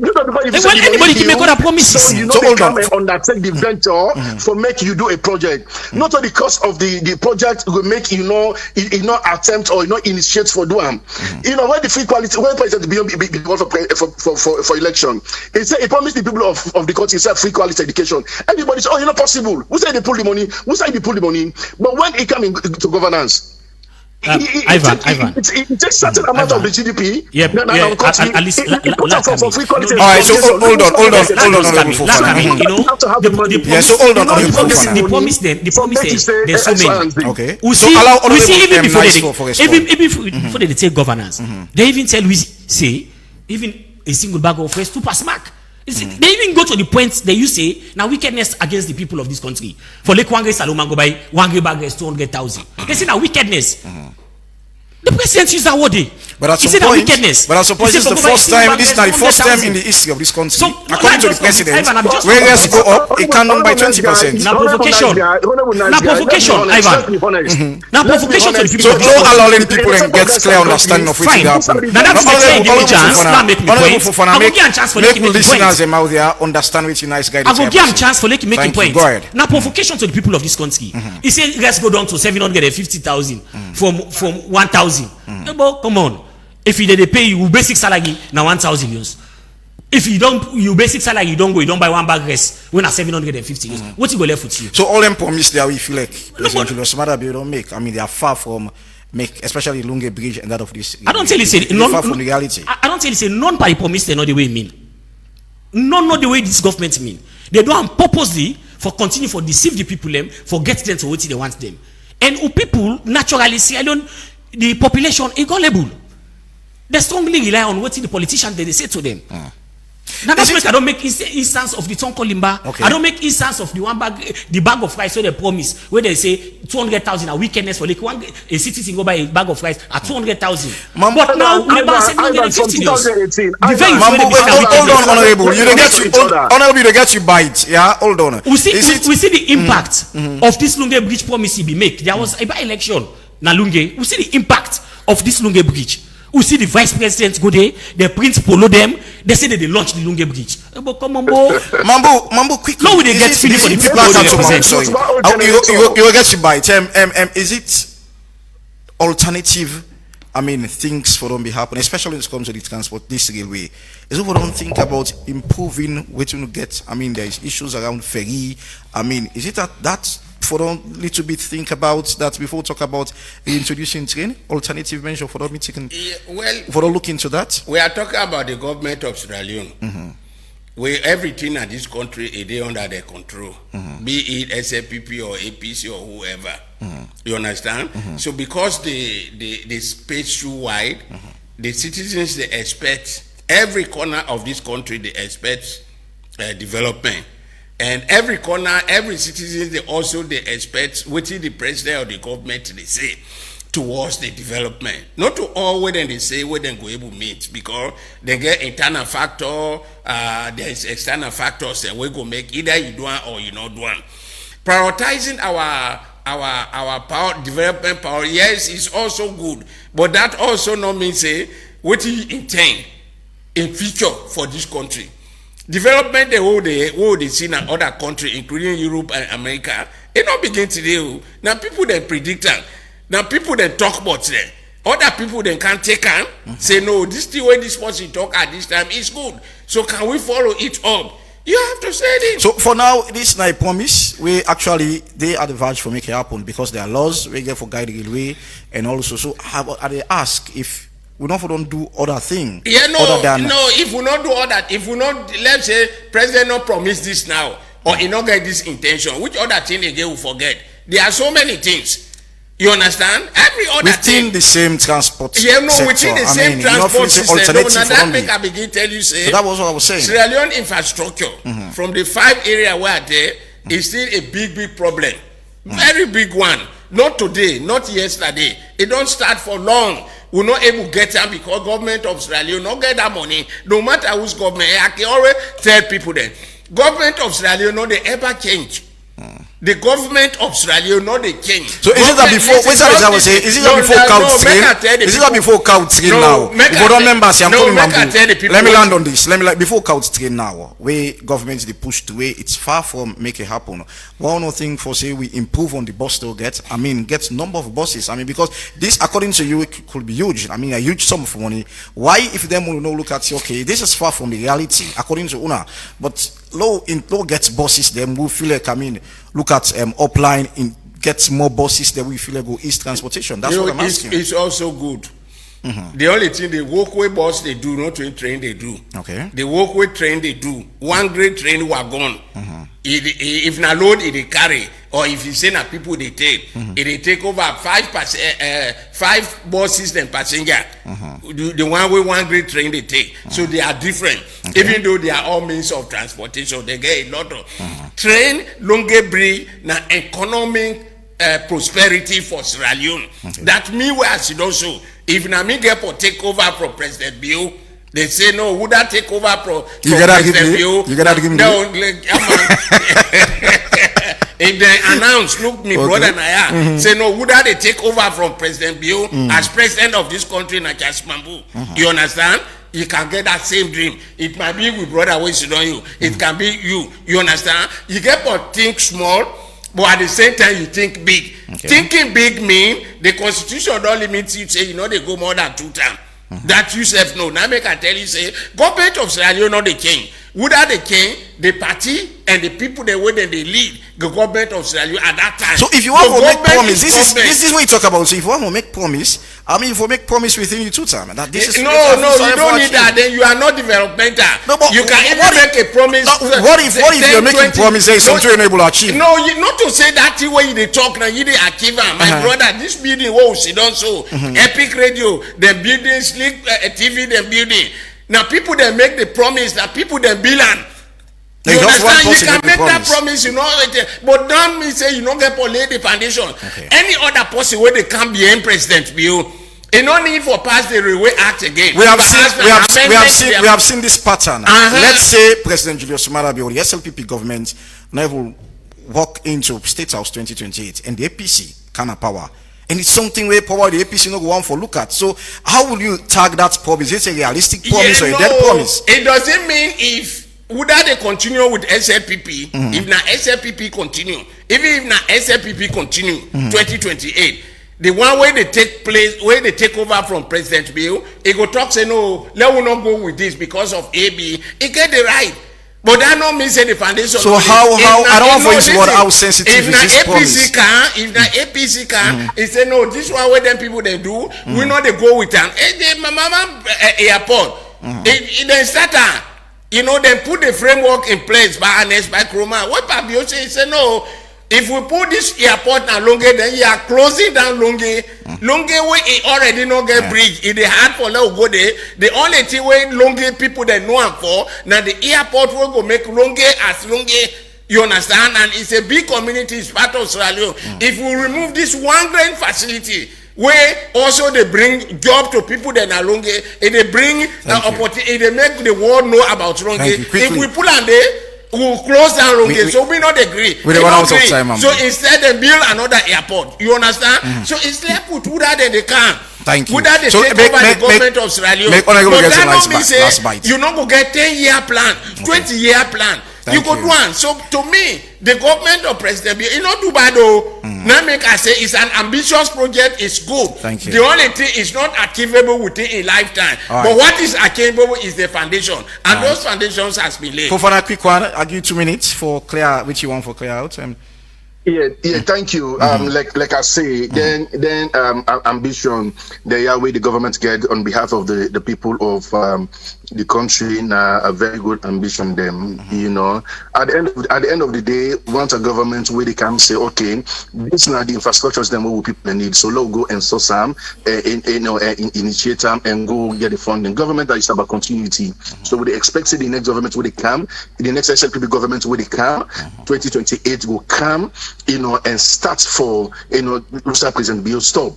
anybody can make other promises. So you know they come and undertake the venture for make you do a project. Not only the cost of the project will make attempt or initiate for do them. When the free quality when president be for election, it promised the people of the country free quality education. Everybody say, possible. Who say they pull the money? Who say they pull the money? But when it comes to governance, Ivan. It takes certain amount of the GDP. Yeah, at least. All right, so hold on, Honorable Fofana. Yeah, so hold on, the promise then, there's so many. Okay. We So see, allow we see even before before they take governance, they even tell we say even a single bag of rice 2 per mark. They even go to the point that you say now wickedness against the people of this country. For like 1 Saloma go buy 1 bag rice 200,000. They say now wickedness. The president used that word. But at some point, this is the first time. This is not the first time in the history of this country. So, according to the president, where let's go up, it can run by 20%. Now provocation, Ivan. Now provocation to the people. So don't allow any people and get clear understanding of what is happening. Now that's the give me chance. Now make me point. I will give a chance for make making listeners out there understand which nice guy. I will give a chance for making point. Go ahead. Now provocation to the people of this country. He said let's go down to 750,000 from 1,000. But come on, if they pay you basic salary now 1,000 euros. If you don't, you basic salary you don't buy 1 bag rice when at 750 euros. What you go left with you? So all them promise there we feel like President Julius Maada don't make. I mean they are far from make, especially Lunge Bridge and that of this. I don't tell you say far from reality. I don't tell you say none by promise they not the way it mean. None not the way this government mean. They do on purposely for continue for deceive the people them, for get them to what they want them. And people naturally see the population is gullible. They strongly rely on what the politicians they say to them. Now that's why I don't make instance of the Tonko Limba. Okay. I don't make instance of the bag of rice where they promise, where they say 200,000 a wickedness for like a citizen go buy a bag of rice at 200,000. But now we about 750 years. Hold on, honorable. You don't get you honorable. You get you bite. Yeah, hold on. We see the impact of this Lunge Bridge promise be make. There was a by-election na Lunge. We see the impact of this Lunge Bridge. We see the vice president go there, the prince follow them, they say that they launch the Lunge Bridge. But come on, Mambo, quickly. No, we they get feeling for the people who represent. You will get you by it. Is it alternative? I mean, things for them be happening, especially when it comes to the transport, this railway. Is we don't think about improving what you get. I mean, there is issues around ferry. I mean, is it that for them little bit think about that before we talk about introducing train alternative measure for them for them look into that? We are talking about the government of Sierra Leone. Where everything in this country is under their control, be it SAPP or APC or whoever. You understand? So because the space too wide, the citizens they expect every corner of this country they expect development. And every corner, every citizen, they expect what the president or the government they say towards the development. Not to all when they say where they go able meet because they get internal factor, there is external factors that we go make either you do one or you not do one. Prioritizing our power, development power, yes, is also good, but that also not mean say what you intend in future for this country. Development the whole they see in other countries, including Europe and America, it not begin today. Now people they predict them. Now people they talk about them. Other people they can't take them. Say no, this the way this person talk at this time is good. So can we follow it up? You have to say this. So for now, this is not a promise. We actually they are the verge for making it happen because there are laws we get for guide railway and also so are they ask if we don't do other thing. Yeah, if we not do all that, if we not, let's say, president not promise this now, or he not get this intention, which other thing again we forget? There are so many things. You understand? Every other within the same transport sector. Within the same transport system. Now that make I begin tell you say. So that was what I was saying. Sierra Leone infrastructure from the 5 areas where there is still a big problem. Very big one. Not today, not yesterday. It don't start for long. We're not able to get them because government of Sierra Leone not get that money. No matter whose government, I can always tell people that government of Sierra Leone no they ever change. The government of Sierra Leone no they change. So is it that before? Is it that before count train? Is it that before count train now? If don't members, I'm calling Mamoud. Let me land on this. Let me before count train now. Where governments they push to way it's far from make it happen. One more thing for say we improve on the bus still get. I mean get number of buses. I mean because this according to you it could be huge. I mean a huge sum of money. Why if them will not look at you? Okay, this is far from the reality according to Una. But low gets buses. Them will feel like I mean look at upline in get more buses that we feel like go east transportation? That's what I'm asking. It's also good. The only thing the walkway bus they do, not train they do. Okay. The walkway train they do. One great train wagon. If na load it they carry, or if you say na people they take, they take over 5 buses than passenger. The one way one great train they take. So they are different. Okay. Even though they are all means of transportation, they get a lot of train. Longe bridge na economic prosperity for Sierra Leone. Okay. That me where I see also. If na me get for take over from President Bio, they say no. Would that take over from President Bio? You gotta give me. No, if they announce, look, me brother Naya, say no. Would that they take over from President Bio as president of this country, na Mamoud? You understand? You can get that same dream. It might be with brother who sit on you. It can be you. You understand? You get for think small. But at the same time, you think big. Okay. Thinking big mean the constitution don't limit you. Say they go more than 2 times. That you self know. Now make I tell you, say government of Sierra Leone not the king. Without the king, the party and the people they way they lead the government of Sierra Leone at that time. So if you want to make promise, this is what you talk about. So if you want to make promise, I mean, if you make promise within you 2 times, that this is no, you don't need that. Then you are not developmental. No, but you can even make a promise. What if you're making promises something you're able to achieve? No, not to say that way they talk now. You they achieve. My brother, this building, she don't so Epic Radio, the building, Slick TV, the building. Now people they make the promise that people they build on. You understand? You can make that promise, you know, but don't me say you don't get for lay the foundation. Okay. Any other person where they can be president view. You no need for pass the railway act again. We have seen this pattern. Let's say President Julius Malema or the SLPP government never walk into State House 2028 and the APC kind of power. And it's something where power the APC no go on for look at. So how will you tag that promise? Is it a realistic promise or a dead promise? It doesn't mean if would that they continue with SLPP, if na SLPP continue, even if na SLPP continue 2028, the one way they take place, where they take over from President Bill, he go talk say no, let we not go with this because of AB. He get the right. But that don't mean say the foundation. So how I don't want for you to what how sensitive is this promise. If na APC can, he say no, this one where them people they do, we know they go with them. Mama airport, they start. You know, they put the framework in place by Anes, by Kroma. What Pabio say no, if we put this airport now Longe, then you are closing down Longe. Longe where it already no get bridge. It is hard for let go there. The only thing where Longe people they know am for, now the airport will go make Longe as Longe. You understand? And it's a big community, it's part of Sierra Leone. If we remove this one grain facility, where also they bring job to people that are Longe, and they bring opportunity, they make the world know about Longe. If we pull on there, we'll close down Longe, so we not agree. We don't want of time, so instead they build another airport. You understand? So it's like put who that they can. Thank you. Without they take over the government of Sierra Leone. But that don't mean say you not go get 10-year plan, 20-year plan. You could one. So to me, the government of President Bill, not too bad though. Now make I say it's an ambitious project, it's good. Thank you. The only thing is not achievable within a lifetime. But what is achievable is the foundation. And those foundations has been laid. For a quick one, I'll give you 2 minutes for clear which you want for clear out. Yeah, thank you. Like I say, then ambition, the way the government get on behalf of the people of the country, a very good ambition. Them, you know, at the end of the day, once a government where they can say, okay, this now the infrastructures them what people need, so let's go and source some, initiate them and go get the funding. Government that is about continuity. So we expect the next government where they come, the next SLPP government where they come, 2028 will come. You know, and start for, you know, Mr. President Bill stop.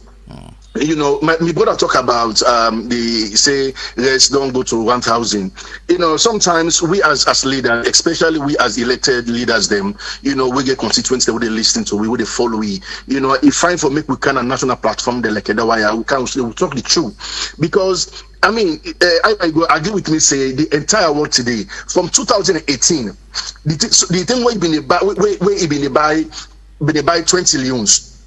You know, my brother talk about the say let's don't go to 1,000. You know, sometimes we as leaders, especially we as elected leaders, them, you know, we get constituents that we listen to, we follow. You know, if fine for make we can a national platform they like that why we talk the truth because. I mean, I agree with me. Say the entire world today, from 2018, the thing where been buy 20 millions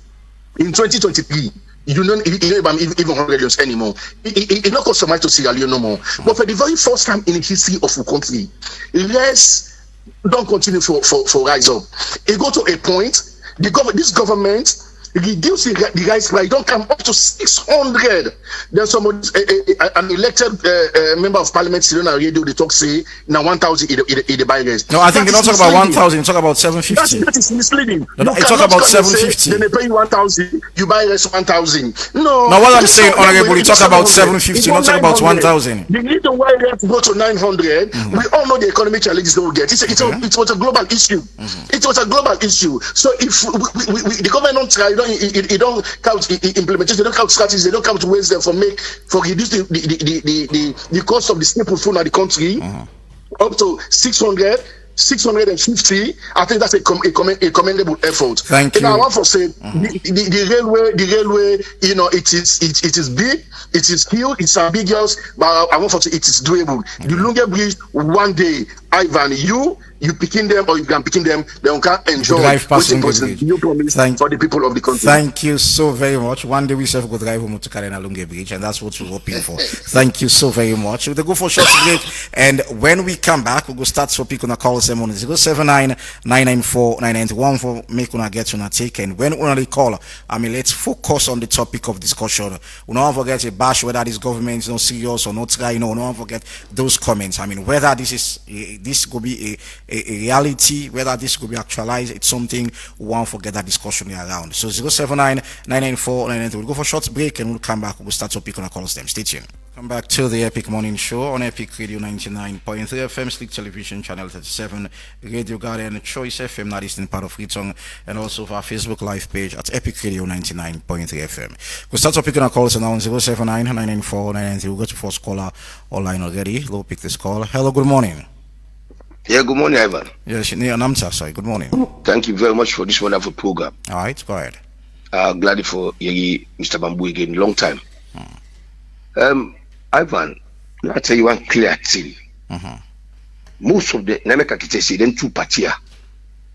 in 2023. You don't even 100 millions anymore. It not cost so much to Sierra Leone no more. But for the very first time in the history of the country, let's don't continue for rise up. It go to a point. this government reduce the rice price, don't come up to 600. Then somebody, an elected member of parliament sitting on radio, they talk say now 1,000 in the buy rice. No, I think they don't talk about 1,000. They talk about 750. That is misleading. No, they talk about 750. Then they pay you 1,000, you buy rice 1,000. No. Now what I'm saying, honorable, you talk about 750, not talk about 1,000. The need to why rice go to 900. We all know the economic challenges they will get. It was a global issue. It was a global issue. So if the government don't try, it don't count implementation, they don't count strategies, they don't count ways there for reduce the cost of the staple food in the country up to 650. I think that's a commendable effort. Thank you. And I want to say the railway, you know, it is big, it is huge, it's ambiguous, but I want to say it is doable. The Lunge Bridge, one day, Ivan, you picking them or you can picking them, they can enjoy new promise for the people of the country. Thank you so very much. One day we shall go drive home to Karena Lunge Bridge, and that's what we're hoping for. Thank you so very much. We'll go for a short break, and when we come back, we'll go start so pick on a call them on 079-994-991 for make una get on a take. And when we call, I mean, let's focus on the topic of discussion. We don't forget a bash whether this government is not serious or not try, you know, we don't forget those comments. I mean, whether this could be a reality, whether this could be actualized, it's something we won't forget that discussion around. So 079-994-991. We'll go for a short break and we'll come back. We'll start to pick on a call them. Stay tuned. Come back to the Epic Morning Show on Epic Radio 99.3 FM, Slick Television Channel 37, Radio Garden, Choice FM, that is in part of Ritong, and also our Facebook live page at Epic Radio 99.3 FM. We'll start to pick on our calls now on 079-994-993. We'll go to first caller online already. We'll pick this call. Hello, good morning. Yeah, good morning, Ivan. Yes, sorry, good morning. Thank you very much for this wonderful program. All right, go ahead. Glad for Mr. Bamboo again, long time. Ivan, I tell you one clear thing. Most of the Nameka say then two partia,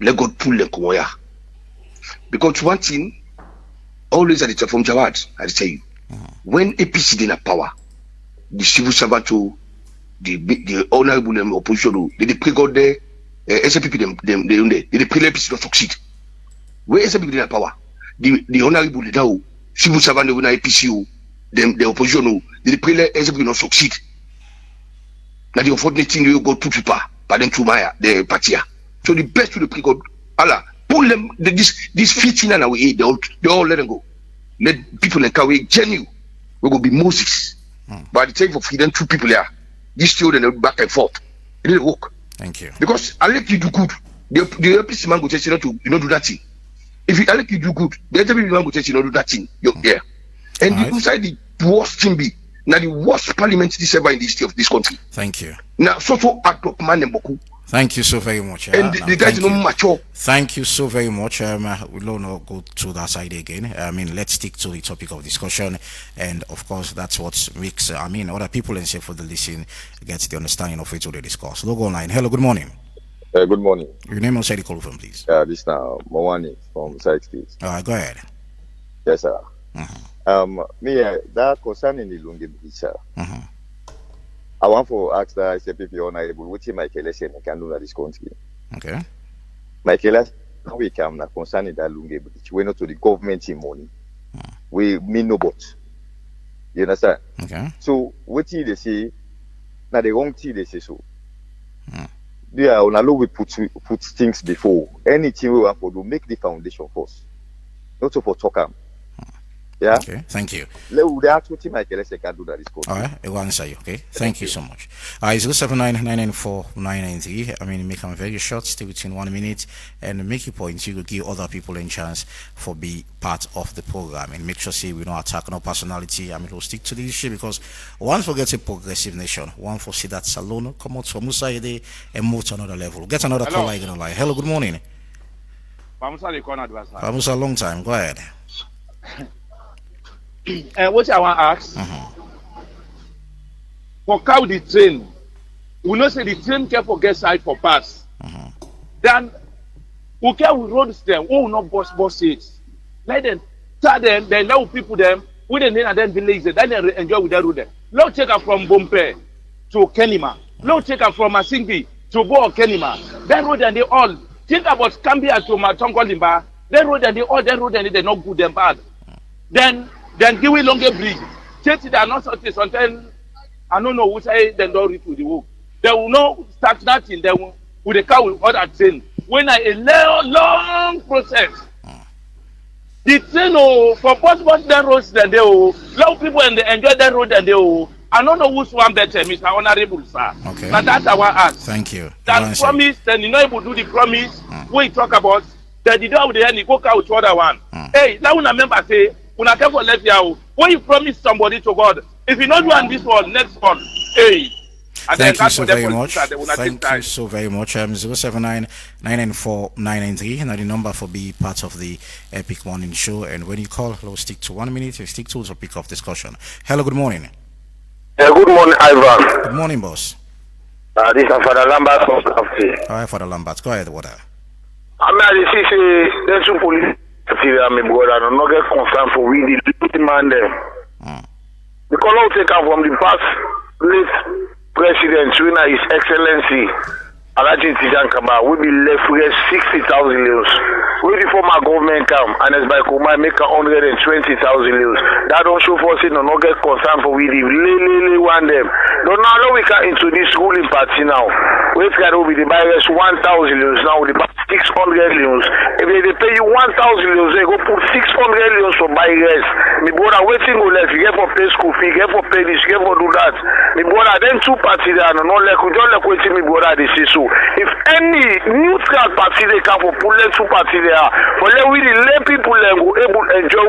let God pull them come here. Because one thing, always at the from Jawad, I tell you, when APC in a power, the civil servant to the honorable opposition, they pray God there, SPP them they pray APC not succeed. Where SPP in a power, the honorable now, civil servant they will APC. The opposition, they pray SPP not succeed. Now the unfortunate thing you go to people, but then to Maya, the party. So the best to the pray God, Allah, pull them this 15 and away, they all let them go. Let people like away genuine. We will be Moses. But the time for freedom, two people there. These children back and forth. It didn't work. Thank you. Because I let you do good. The APC man go tell you not to do that thing. If I let you do good, the SPP man go tell you not to do that thing. You're there. And right. Inside the worst thing be now the worst parliament this ever in the history of this country. Thank you. Now so act up man and boku. Thank you so very much. And the guys don't mature. Thank you so very much. We will not go to that side again. I mean, let's stick to the topic of discussion, and of course, that's what makes other people and say for the listen get the understanding of it to the discuss. Logo online. Hello, good morning. Good morning. Your name and side call from, please. This now Mawani from Side Street. All right, go ahead. Yes, sir. That concerning the Lunge Bridge, sir. I want to ask that SPP honorable, which my election can do in this country. Okay. My election, we come concerning that Lunge Bridge. We're not to the government in money. We mean no but. You understand? Okay. So what they say, now the wrong thing they say so. Yeah, on a low we put things before. Anything we want to do, make the foundation first. Not so for talk. Yeah. Okay. Thank you. All right. I will answer you. Okay. Thank you so much. 079-994-993. I mean, make them very short, stay within 1 minute, and make your point. You will give other people a chance for be part of the program, and make sure say we don't attack no personality. I mean, we'll stick to the issue because one forgets a progressive nation. One for see that Salon come out from Musaide and move to another level. Get another caller. Hello. Good morning. Pamusa, long time. Go ahead. What I want to ask, for how the train, we know say the train can forget side for pass. Then we can roads them, we will not bus it. Let them tell them, they allow people them, we then then village, then they enjoy with that road. Low taker from Bompe to Kenima, low taker from Masingi to Bo Kenima. That road and they all think about Cambia to Matongo Limba. Then road and then road and they not good and bad. Then give we longer bridge. Change it and not something. I don't know who say they don't reach with the work. They will not start nothing. They will with the car will order train. When a long process. The train for bus the roads then they allow people and they enjoy the road and they I don't know which one better, Mr. Honorable Sir. Okay. But that's our ask. Thank you. That promise, then you know able to do the promise. We talk about that the door with the end, you go out to other one. Hey, now when I remember say, when I come for left here, when you promise somebody to God, if you not do this one, next one, hey. Thank you so very much. Thank you so very much. 079 994 993, and the number for be part of the Epic Morning Show. And when you call, we'll stick to 1 minute. You stick to topic of discussion. Hello, good morning. Good morning, Ivan. Good morning, boss. This is Father Lambert from Cafe. All right, Father Lambert. Go ahead, water. This is there's some police. I'm not get concerned for we the demand them. Because I'll take out from the past late President, His Excellency Alaji Tijan Kamara, we be left with 60,000 euros. When the former government come and as by Kumai make 120,000 euros. That don't show for us no get concern for we really want them. Don't know we can into this ruling party now. We've got to be the buyers 1,000 euros now with the 600 euros. If they pay you 1,000 euros, they go put 600 euros for buyers. Me brother waiting go left, you get for pay school fee, get for pay this, get for do that. Me brother then two parties there, no like we don't like waiting me brother they say so. If any neutral party they come for pull them two party there, for let we let people go able to enjoy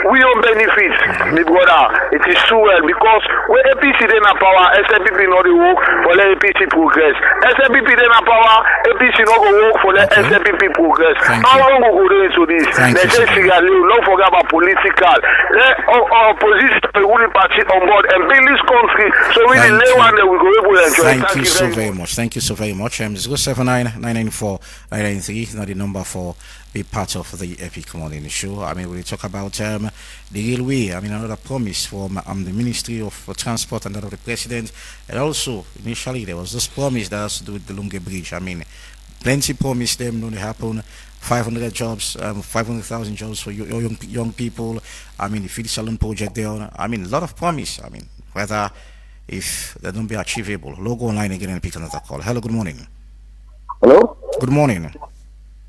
we own benefits. Me brother, it is too well because when APC then a power, SNPP not the work for let APC progress. SNPP then a power, APC not go work for let SNPP progress. How long we go into this? They say don't forget about political. Let opposition ruling party on board and build this country so we the lay one that we go able to enjoy. Thank you so very much. Thank you so very much. 079 994 993 is not the number for be part of the Epic Morning Show. I mean, we talk about the railway. I mean, another promise from the Ministry of Transport and that of the President. And also, initially, there was this promise that has to do with the Lunge Bridge. I mean, plenty promised them, no, they happen. 500 jobs, 500,000 jobs for young people. I mean, the feed salon project there. I mean, a lot of promise. I mean, whether if they don't be achievable. Logo online again and pick another call. Hello, good morning. Hello? Good morning.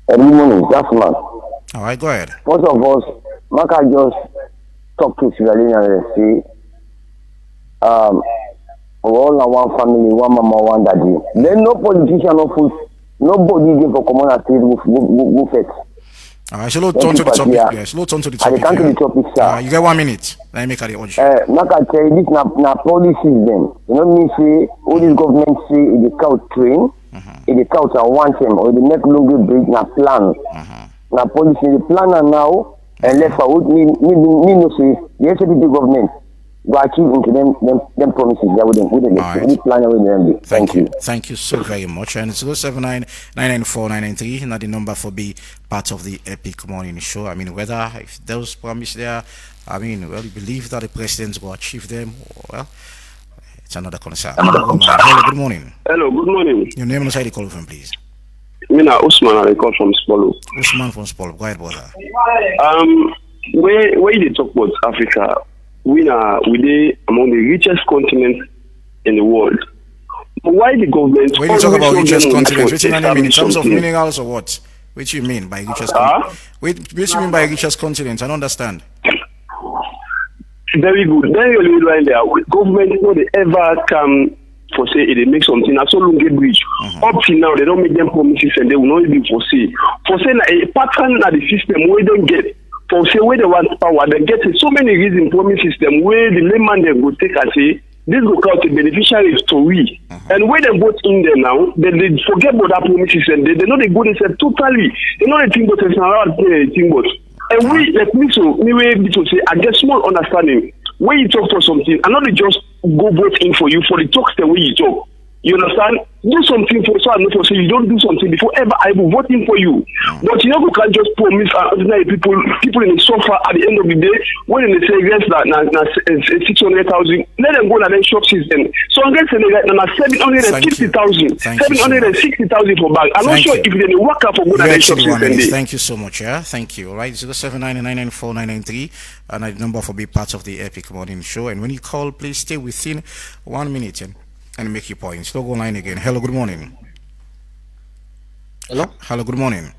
Good morning, that's man. All right, go ahead. First of all, Maka just talk to Sierra and say, we're all in one family, one mama, one daddy. Then no politician, no food, nobody give for common state who fetch. All right, so let's turn to the topic. Yes, let's turn to the topic. I come to the topic, sir. You get 1 minute. Let me make a audio. Maka say this na policies then. You know me say all these governments say it is count train, it is count and want them or the next longer bridge na plan. Na policy the plan now and left forward me no say the SPP government go achieve into them promises that with them plan with them. Thank you. Thank you so very much. And it's 079 994 993, not the number for be part of the Epic Morning Show. I mean, whether if those promises there, I mean, well, you believe that the president will achieve them, well, it's another concern. Hello, good morning. Hello, good morning. Your name and side call from, please. Mina Usman, I call from Spolo. Usman from Spolo. Go ahead, brother. Where you talk about Africa, we are among the richest continents in the world. But why the government? When you talk about richest continents, which you mean in terms of minerals or what? Which you mean by richest continent? Which you mean by richest continent? I don't understand. Very good. Very good right there. Government, no, they ever come for say they make something. I saw Lunge Bridge. Up till now, they don't make them promises and they will not even foresee. For say a pattern of the system we don't get. For say where they want power, they get so many reasons promise system where the layman they go take and say this go count the beneficiaries to we. And when they vote in there now, they forget about that promises and they know they go they say totally. They know they think but it's not thing but. And we like me so anyway to say I get small understanding when you talk for something, I know they just go vote in for you for the talks the way you talk. You understand? Do something for so and not for so. You don't do something before ever I will voting for you. But you know, you can't just promise ordinary people in the suffer at the end of the day when they say yes, that 600,000. Let them go and then shop season. So I'm going to say that 750,000, 760,000 for bag. I'm not sure if they work out for good and shop season. Thank you so much. Yeah, thank you. All right, 07999949993 and the number for be part of the Epic Morning Show. And when you call, please stay within 1 minute and make your points. Don't go online again. Hello, good morning. Hello? Hello, good morning.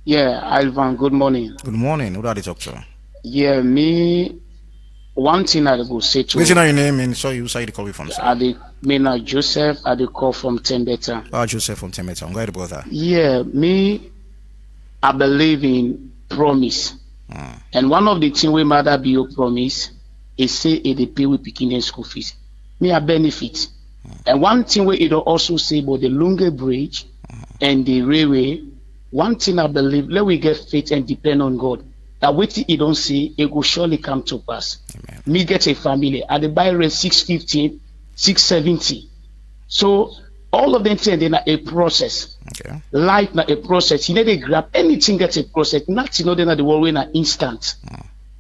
Yeah, Ivan, good morning. Good morning. Who are you talk to? Yeah, me, one thing I will say to you. What's your name and so you say the call from? Joseph, I the call from Tembeta. Joseph from Tembeta. Go ahead, brother. Yeah, me, I believe in promise. And one of the things we mother be your promise is say it pay with picking school fees. Me a benefit. And one thing we also say about the Lunge Bridge and the railway, one thing I believe, let we get faith and depend on God. That what you don't see, it will surely come to pass. Amen. Me get a family, at the buy rate 650, 670. So all of them say they're a process. Okay. Life not a process. You need to grab anything gets a process. Nothing other than the world in an instant.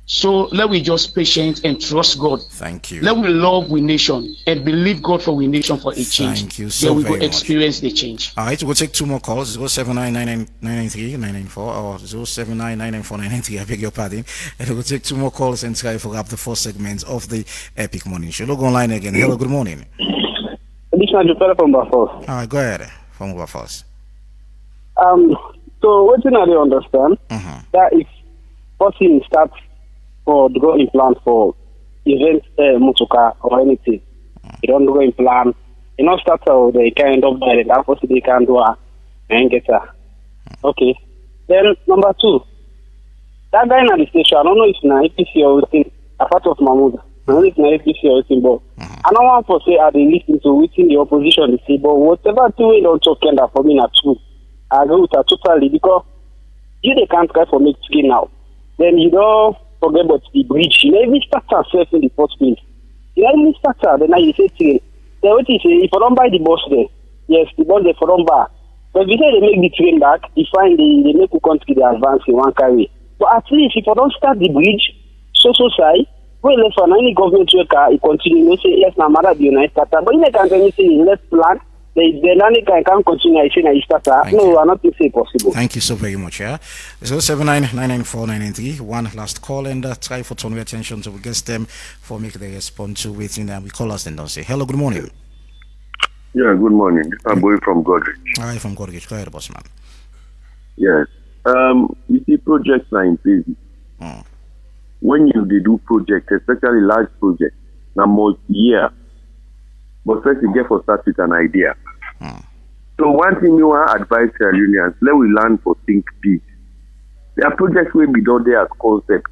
So let we just patient and trust God. Thank you. Let we love we nation and believe God for we nation for a change. Thank you so then we very will experience the change. All right, we'll take two more calls. 0799993 or 079994993. I beg your pardon. And we'll take two more calls and try to wrap the four segments of the Epic Morning Show. Look online again. Hello, good morning. This is Jupiter from Bafos. All right, go ahead. From Bafos. So what do you understand? That if person starts for the going plan for event motoka or anything, you don't go in plan. You know, start out the kind of direct opposite they can do and get her. Okay. Then number two, that guy in the station, I don't know if it's APC or anything, a part of Mamoud. I don't know if it's APC or anything, but I don't want to say I didn't listen to within the opposition they say, but whatever two we don't talk that for me not true. I agree with her totally because you they can't try for make skin now. Then you don't forget about the bridge. You know, every starter self in the first place. You know, every starter, then you say to then what you say, if you don't buy the bus there, yes, the bus there for don't buy. But if you say they make the train back, they find they make you country the advance in one carry. But at least if you don't start the bridge, so side, well left for any government worker, you continue, you say, yes, now matter be nice starter. But you can't tell me say less plan. The nanny can continue. I say na starter. No, I'm not say possible. Thank you so very much. Yeah, 079994993. One last call and try for turn your attention to guest them for make the respond to waiting and we call us and don't say hello. Good morning. Yeah, good morning. I'm going from Godrich. All right, from Godrich. Go ahead, boss man. Yes. You see, projects are in phases. When they do projects, especially large projects, now multi-year. But first, you get for start with an idea. So one thing you want to advise unions, let we learn for think big. There are projects where we don't there as concept.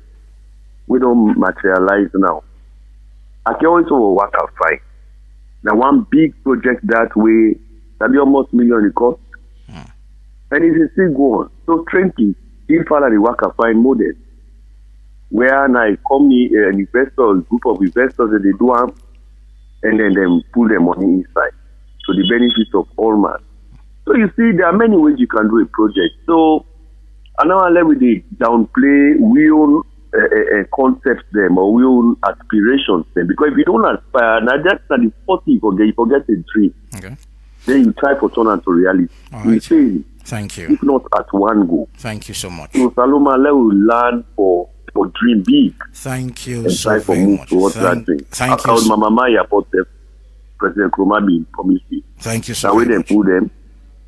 We don't materialize now. I can also work out fine. Now one big project that way, that be almost $1 million it cost. And it is still go on. So Trenky, he follow the work out fine model. Where now company, an investors, group of investors that they do have, and then pull their money inside to the benefit of all man. So you see, there are many ways you can do a project. So I know let me downplay real concepts them or real aspirations them, because if you don't aspire, now that's the first thing you forget the dream. Okay. Then you try to turn into reality. All right. Fail. Thank you. If not at one go. Thanь you so much. So Saloma, let we learn for dream big. Thank you and so try for very move much. towards that dream. Thank you. Mama Maya President Kromabi promised it. Thank you so now very we much. Pull them,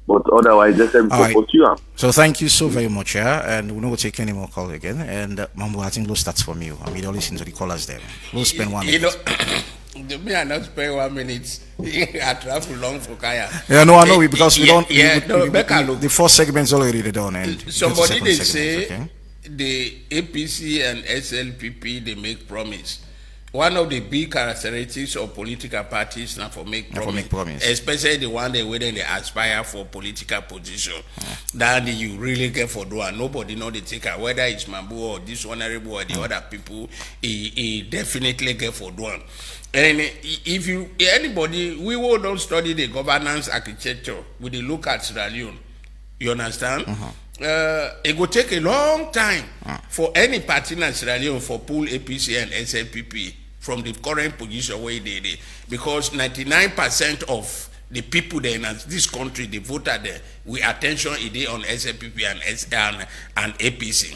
but otherwise just support you. So thank you so very much, and we're not going to take any more calls again. And Mamoud, I think those starts from you. I mean, don't listen to the callers there. We'll spend 1 minute. Me, I not spend 1 minute. I travel long for Kaya. Yeah, no, I know because we don't. The first segment's already done, and somebody they say the APC and SLPP they make promise. one of the big characteristics of political parties now for make promise, especially the one that when they aspire for political position, that you really get for do and nobody know the taker, whether it's Mamoud or this honorable or the other people, he definitely get for do. And if you anybody, we will not study the governance architecture with the look at Sierra Leone. You understand? It will take a long time for any party in Sierra Leone for pull APC and SNPP from the current position where they did, because 99% of the people there in this country, the voter there, with attention it on SNPP and APC.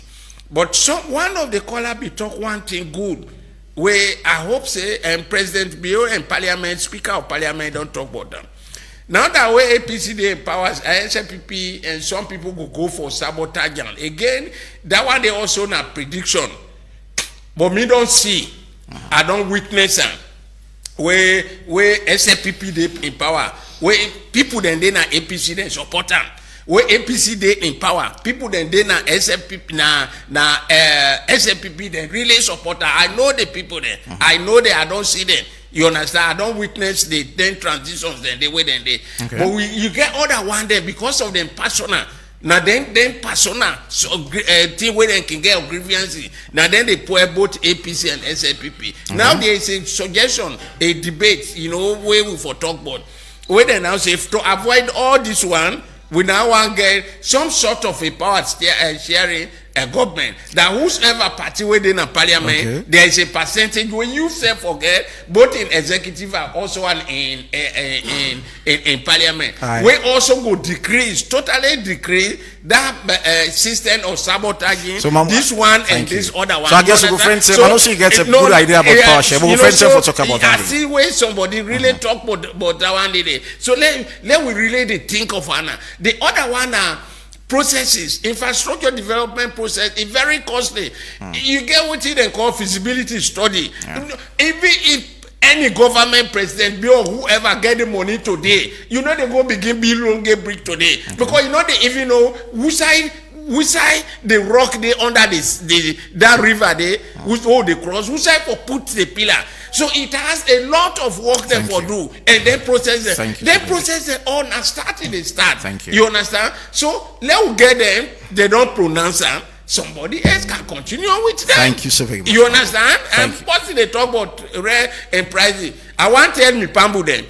But one of the caller be talk one thing good, where I hope say President Bio and Parliament, Speaker of Parliament don't talk about them. Now that way APC they empowers SNPP and some people will go for sabotage. Again, that one they also not prediction. But me don't see. I don't witness them. Where SNPP they in power. Where people then they na APC they support them. Where APC they in power. People then they na SNPP SNPP they really support them. I know the people there. I know they. I don't see them. You understand? I don't witness the then transitions then the way then they. Okay. But you get other one there because of them persona. Now then persona so thing where they can get grievances. Now then they put both APC and SNPP. Now there is a suggestion, a debate, you know, where we for talk about. Where they now say to avoid all this one, we now want to get some sort of a power sharing a government that whoever party within a parliament, there is a percentage when you say forget both in executive and also in parliament. We also go totally decrease that system of sabotaging this one and this other one. So I guess we friends say, I know she gets a good idea about power share, but we friends for talk about that. I see where somebody really talk about that one today. So let we really think of Anna. The other one are processes, infrastructure development process is very costly. You get what they call feasibility study. Even if any government president or whoever get the money today, you know they go begin build get brick today. Because you know they even know which side the rock they under that river they which they cross, which side for put the pillar. So it has a lot of work there for do, and then process it. Then process it on and start it. They start. You understand? So let's get them. They don't pronounce them. Somebody else can continue with them. Thank you so very much. You understand? And what they talk about rare and pricey. I want to tell me, Pambu then,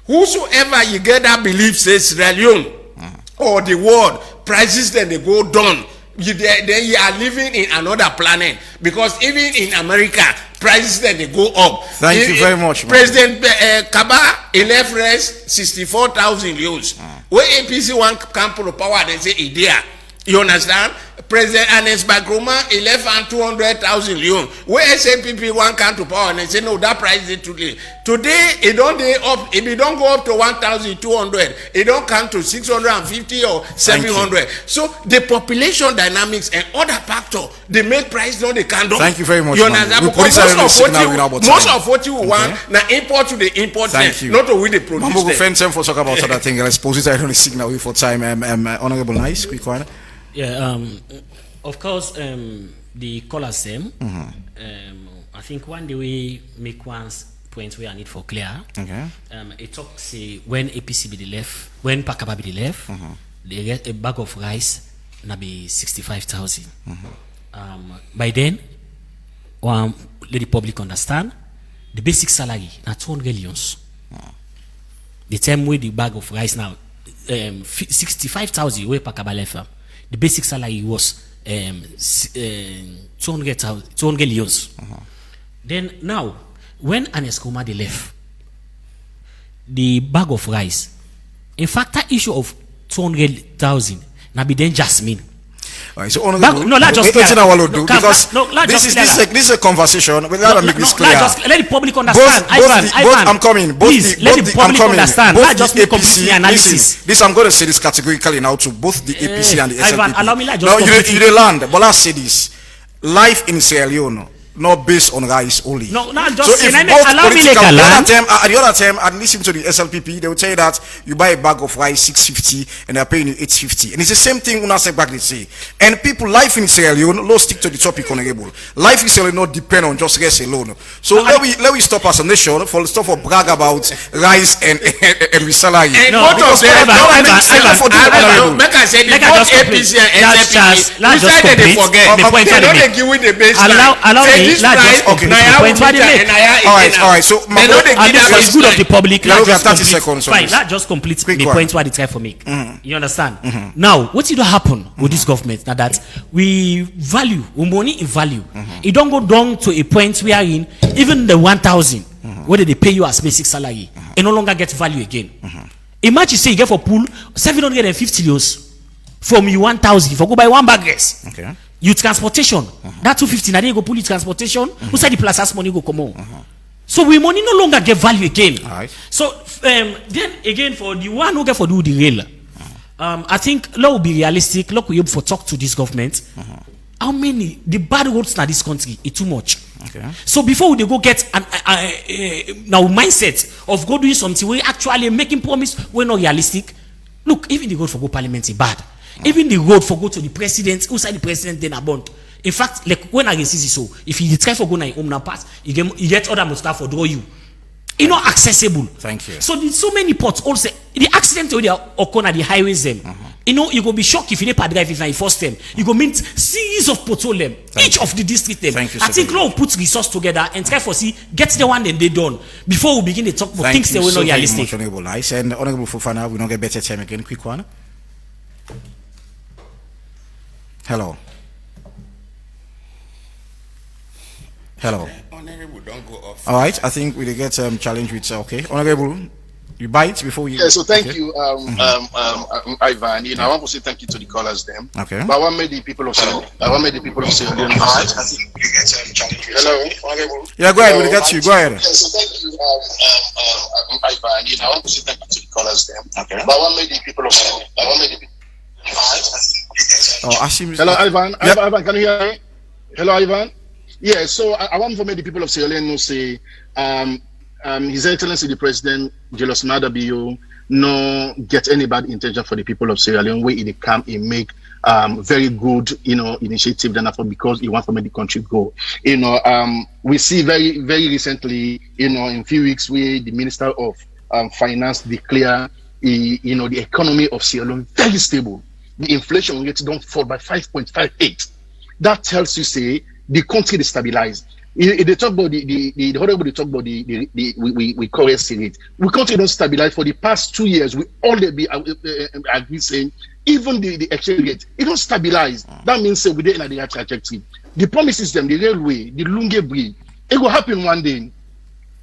whosoever you get that belief says Sierra Leone or the world prices then they go down. Then you are living in another planet, because even in America prices then they go up. Thank you very much, man. President Kamara left rest 64,000 euros. Where APC one come to power, they say idea. You understand? President Anes Bagroma 200,000 euros. Where SNPP one come to power and they say no, that price is too late. Today it don't up. If it don't go up to 1,200, it don't come to 650 or 700. So the population dynamics and other factors they make price don't they can do. Thank you very much. You understand? Most of what you want now import to the import. Thank you. Not to with the produce. Mambo friends for talk about other things. I suppose I don't signal for time. Honorable Nice, quick one. Yeah, of course, the color same. I think one day we make one point where I need for clear. It talks say when APC be the left, when Pakaba be the left, they get a bag of rice na be 65,000. By then, let the public understand the basic salary na 200 millions. The time with the bag of rice now 65,000 where Pakaba left. The basic salary was 200 euros. Then now, when Aneskoma they left, the bag of rice, in fact, that issue of 200,000, now be then Jasmine. Right, so this is a conversation. Let me make this clear. Let the public understand. I'm coming. Please, let the public understand. Not just make complete analysis. This I'm going to say this categorically now to both the APC and the SNPP. Allow me now you land, but let's say this: life in Sierra Leone, not based on rice only. No, not So just if saying, both allow me political, like the other time, I'd listen to the SLPP, they would say that you buy a bag of rice 650 and they're paying you 850. And it's the same thing Unasek back they say. And people, life in Sierra Leone, let's stick to the topic, honorable. Life in Sierra Leone not depend on just rice alone. So let we stop as a nation for brag about rice and salary. And No, both of them, Make I say the both APC and SLPP, we said they forget. They don't give with the baseline. Allow me, all right. So for the good of the public, let's just 30 seconds. Fine, let's just complete the point what they try for me. You understand? Now, what did happen with this government? Now that we value, money in value, it don't go down to a point wherein even the 1,000, whether they pay you as basic salary, it no longer gets value again. Imagine say you get for pool 750 euros from you 1,000 if you go buy one bag rice. Okay. You transportation that 250 now they go pull you transportation. Who said the plus as money go come on? So we money no longer get value again. Right. So then again for the one who get for do the real, I think law will be realistic. Law will be able to talk to this government. How many the bad roads in this country is too much. Okay. So before they go get an now mindset of go doing something we actually making promise we're not realistic. Look, even the road for go parliament is bad. Even the road for go to the president, who said the president then abond. In fact, like when I see so, if you try for go na home now pass, you get other must for draw you. It's not accessible. Thank you. So there's so many ports also. The accident already occur at the highways them. You know, you go be shocked if you never drive if I first them. You go meet series of potholes them. Each of the district them. Thank you, I think law put resource together and try for see get the one then they done before we begin to talk about things that were not realistic. Honorable Nice and Honorable Fofana, we don't get better time again. Quick one. Hello. Honorable, don't go off. All right, I think we get challenge with okay. Honorable, you bite before we. Yeah, so thank you, Ivan. You know, I want to say thank you to the callers them. Okay. But I want to make the people of Sierra Leone. Hello, Honorable. Yeah, go ahead. We'll get you. Go ahead. Yeah, so thank you, Ivan. You know, I want to say thank you to the callers them. Okay. But I want to make the people of Sierra Leone. Oh, Ashim. Hello, Ivan. Yep. Ivan, can you hear me? Hello, Ivan. Yeah, so I want to make the people of Sierra Leone say, His Excellency the President, Julius Maada Bio, no get any bad intention for the people of Sierra Leone where he come and make very good, initiative than for because he wants to make the country go. We see very, very recently, in few weeks where the Minister of Finance declare the economy of Sierra Leone very stable. The inflation rate don't fall by 5.58. That tells you say the country is stabilized. They talk about the honorable they talk about we currency rate. We country don't stabilize for the past 2 years. We all be agree saying even the exchange rate it don't stabilize. That means we didn't in the right trajectory. The promises them, the railway, the Lunge Bridge, it will happen one day.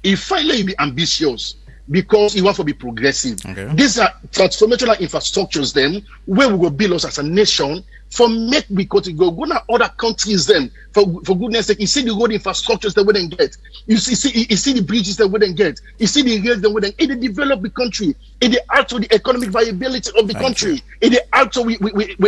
If finally be ambitious because he wants to be progressive. Okay. These are transformational infrastructures them where we will build us as a nation for make we go to to other countries them for goodness sake. You see the road infrastructures they wouldn't get. You see the bridges they wouldn't get. You see the rails they wouldn't. It develop the country. It add to the economic viability of the country. It add to we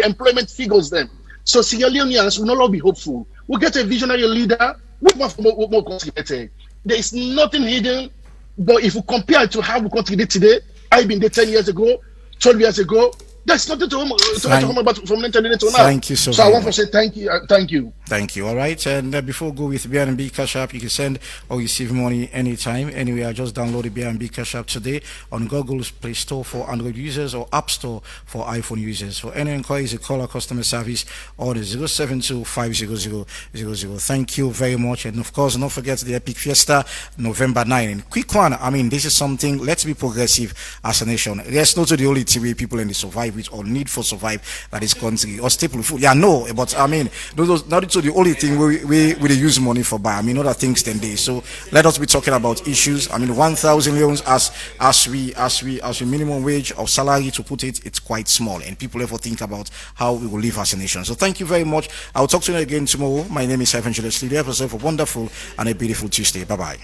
employment figures them. So Sierra Leoneans will not all be hopeful. We'll get a visionary leader. We want more contributed. There is nothing hidden. But if we compare it to how we contributed today, I've been there 10 years ago, 12 years ago, there's nothing to home about from 1990 to now. Thank you so much. So I want to say thank you. Thank you. Thank you. All right. And before we go with BNB Cash App, you can send or receive money anytime, anywhere. Just download the BNB Cash App today on Google's Play Store for Android users or App Store for iPhone users. For any inquiries, you call our customer service or the 072-500-00. Thank you very much. And of course, don't forget the Epic Fiesta, November 9. And quick one, I mean, this is something, let's be progressive as a nation. There's not the only TV people in the survive with or need for survive that is country or staple food. Yeah, no, but I mean, those not the only thing we use money for buy. I mean, other things than this. So let us be talking about issues. I mean, 1,000 loans as we minimum wage or salary to put it, it's quite small, and people ever think about how we will live as a nation. So thank you very much. I'll talk to you again tomorrow. My name is Evangelist Lee. Have yourself a wonderful and a beautiful Tuesday. Bye bye.